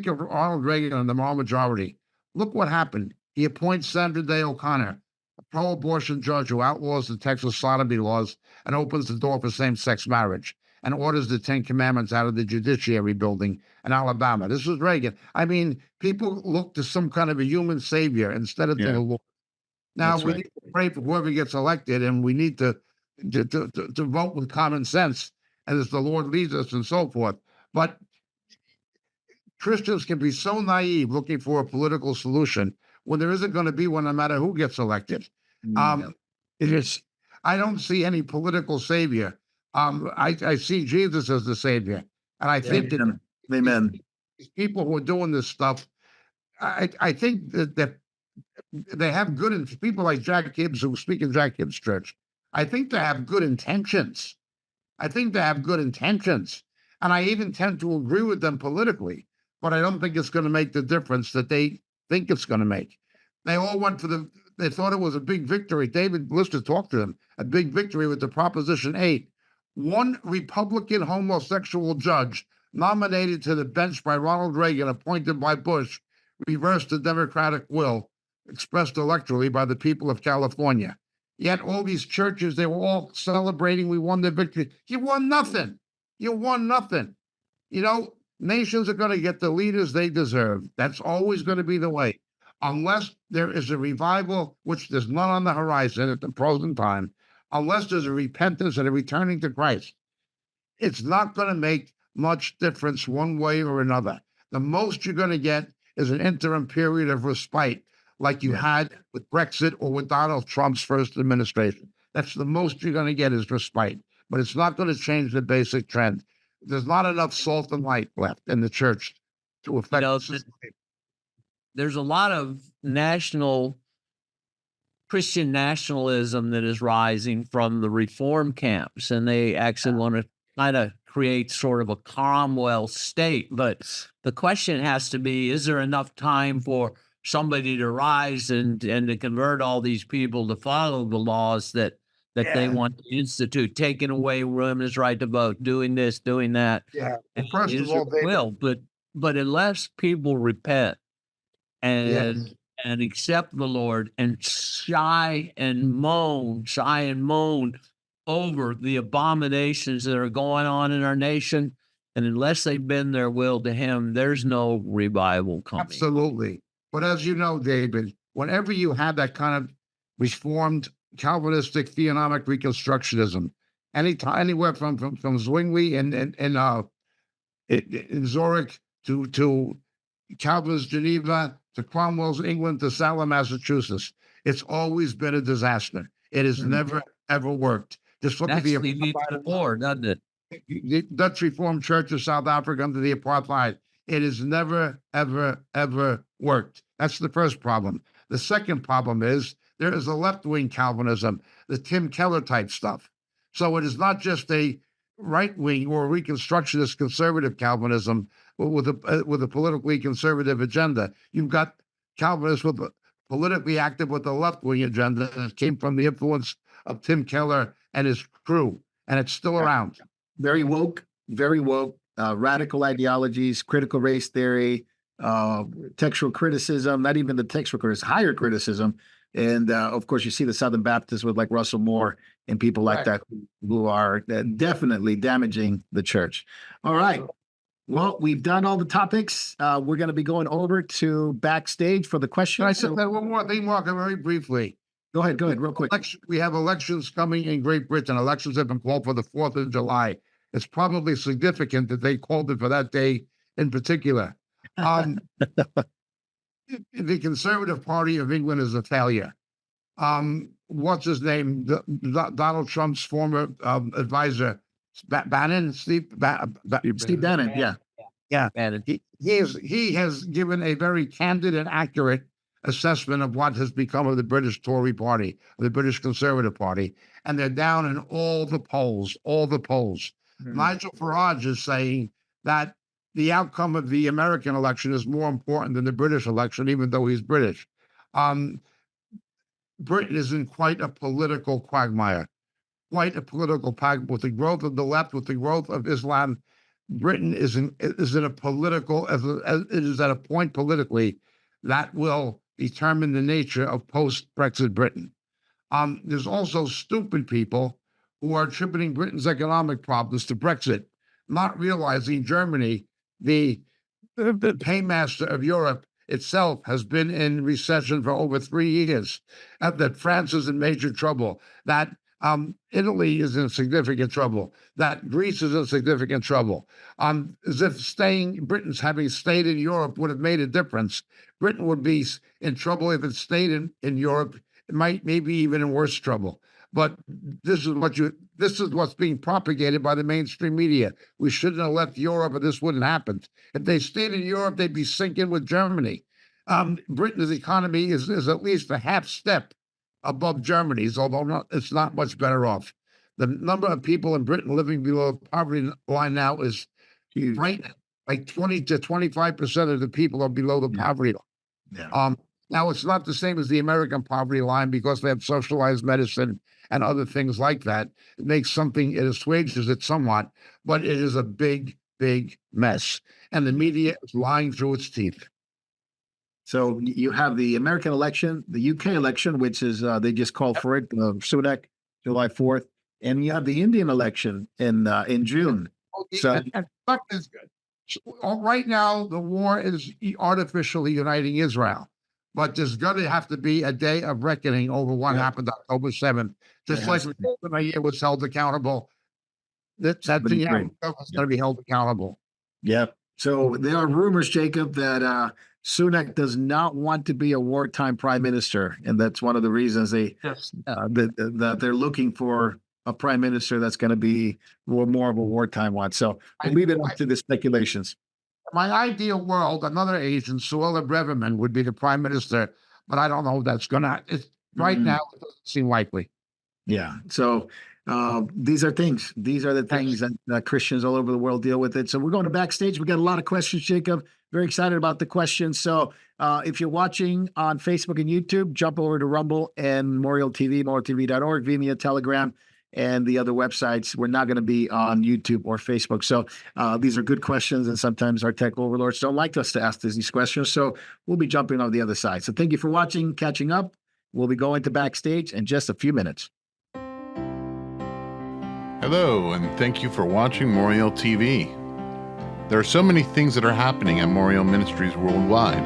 of Ronald Reagan and the moral majority. Look what happened. He appoints Sandra Day O'Connor, a pro-abortion judge who outlaws the Texas sodomy laws and opens the door for same-sex marriage and orders the 10 Commandments out of the Judiciary Building in Alabama. This was Reagan. I mean, people look to some kind of a human savior instead of to the Lord. Now, we need to pray for whoever gets elected, and we need to vote with common sense and as the Lord leads us and so forth. But Christians can be so naive looking for a political solution when there isn't going to be one no matter who gets elected. It is. I don't see any political savior. I see Jesus as the savior, and I think that Amen. these people who are doing this stuff, I think that they have good people like Jack Hibbs who speak in Jack Hibbs' church. I think they have good intentions. And I even tend to agree with them politically, but I don't think it's going to make the difference that they think it's going to make. They all went for they thought it was a big victory. David Lister talked to them, a big victory with the Proposition 8. One Republican homosexual judge nominated to the bench by Ronald Reagan, appointed by Bush, reversed the Democratic will expressed electorally by the people of California. Yet all these churches, they were all celebrating, we won the victory. You won nothing. You know, nations are going to get the leaders they deserve. That's always going to be the way. Unless there is a revival, which there's none on the horizon at the present time, unless there's a repentance and a returning to Christ, it's not going to make much difference one way or another. The most you're going to get is an interim period of respite, like you had with Brexit or with Donald Trump's first administration. That's the most you're going to get is respite, but it's not going to change the basic trend. There's not enough salt and light left in the church to affect the system. There's a lot of Christian nationalism that is rising from the reform camps, and they actually want to kind of create sort of a Cromwell state. But the question has to be, is there enough time for somebody to rise and to convert all these people to follow the laws that they want to institute, taking away women's right to vote, doing this, doing that? Yeah. And first of all, but unless people repent and accept the Lord and sigh and moan over the abominations that are going on in our nation, and unless they bend their will to Him, there's no revival coming. Absolutely. But as you know, David, whenever you have that kind of reformed Calvinistic theonomic reconstructionism, anywhere from Zwingli in Zurich to Calvin's Geneva to Cromwell's England to Salem, Massachusetts, it's always been a disaster. It has never, ever worked. Just look at the war, doesn't it? The Dutch Reformed Church of South Africa under the apartheid. It has never, ever, ever worked. That's the first problem. The second problem is there is a left-wing Calvinism, the Tim Keller type stuff. So it is not just a right-wing or Reconstructionist conservative Calvinism with a politically conservative agenda. You've got Calvinists with politically active with a left-wing agenda that came from the influence of Tim Keller and his crew, and it's still around. Very woke, radical ideologies, critical race theory, textual criticism, not even the textual criticism, higher criticism. And of course, you see the Southern Baptists with like Russell Moore and people like that who are definitely damaging the church. All right. Well, we've done all the topics. We're going to be going over to backstage for the question. Can I say one more thing, Mark, very briefly? Go ahead, real quick. We have elections coming in Great Britain. Elections have been called for the 4th of July. It's probably significant that they called it for that day in particular. The Conservative Party of England is a failure. What's his name? Donald Trump's former advisor, Bannon, Steve Bannon. Yeah. And He has given a very candid and accurate assessment of what has become of the British Tory Party, the British Conservative Party, and they're down in all the polls. Nigel Farage is saying that the outcome of the American election is more important than the British election, even though he's British. Britain is in quite a political quagmire, with the growth of the left, with the growth of Islam. Britain is in a political, it is at a point politically that will determine the nature of post-Brexit Britain. There's also stupid people who are attributing Britain's economic problems to Brexit, not realizing Germany, the paymaster of Europe itself, has been in recession for over 3 years, that France is in major trouble, that Italy is in significant trouble, that Greece is in significant trouble. As if Britain's having stayed in Europe would have made a difference. Britain would be in trouble if it stayed in Europe. It maybe even in worse trouble. But this is what's being propagated by the mainstream media. We shouldn't have left Europe, or this wouldn't happen. If they stayed in Europe, they'd be sinking with Germany. Britain's economy is at least a half step above Germany's, although it's not much better off. The number of people in Britain living below the poverty line now is right, like 20 to 25% of the people are below the poverty line. Yeah. Now, it's not the same as the American poverty line because they have socialized medicine and other things like that. It assuages it somewhat, but it is a big, big mess. And the media is lying through its teeth. So you have the American election, the UK election, which is they just called for it, Sunak, July 4th, and you have the Indian election in June. So right now, the war is artificially uniting Israel, but there's going to have to be a day of reckoning over what happened October 7th. Just like Meir was held accountable, that's going to be held accountable. Yeah. So there are rumors, Jacob, that Sunak does not want to be a wartime prime minister, and that's one of the reasons that they're looking for a prime minister that's going to be more of a wartime one. So I leave it up to the speculations. My ideal world, another Asian, Suella Braverman, would be the prime minister, but I don't know if that's going to. Right now, it doesn't seem likely. Yeah. So these are the things that Christians all over the world deal with it. So we're going to backstage. We got a lot of questions, Jacob. Very excited about the questions. So if you're watching on Facebook and YouTube, jump over to Rumble and Memorial TV, memorialtv.org, Vimeo, Telegram, and the other websites. We're not going to be on YouTube or Facebook. So these are good questions, and sometimes our tech overlords don't like us to ask these questions. So we'll be jumping on the other side. So thank you for watching, catching up. We'll be going to backstage in just a few minutes. Hello, and thank you for watching Memorial TV. There are so many things that are happening at Memorial Ministries worldwide,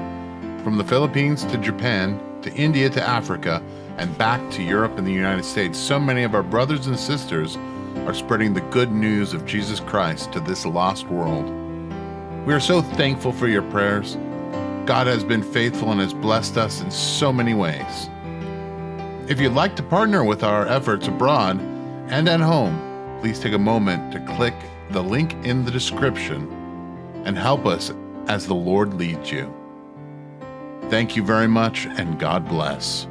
from the Philippines to Japan, to India to Africa, and back to Europe and the United States. So many of our brothers and sisters are spreading the good news of Jesus Christ to this lost world. We are so thankful for your prayers. God has been faithful and has blessed us in so many ways. If you'd like to partner with our efforts abroad and at home, please take a moment to click the link in the description and help us as the Lord leads you. Thank you very much, and God bless.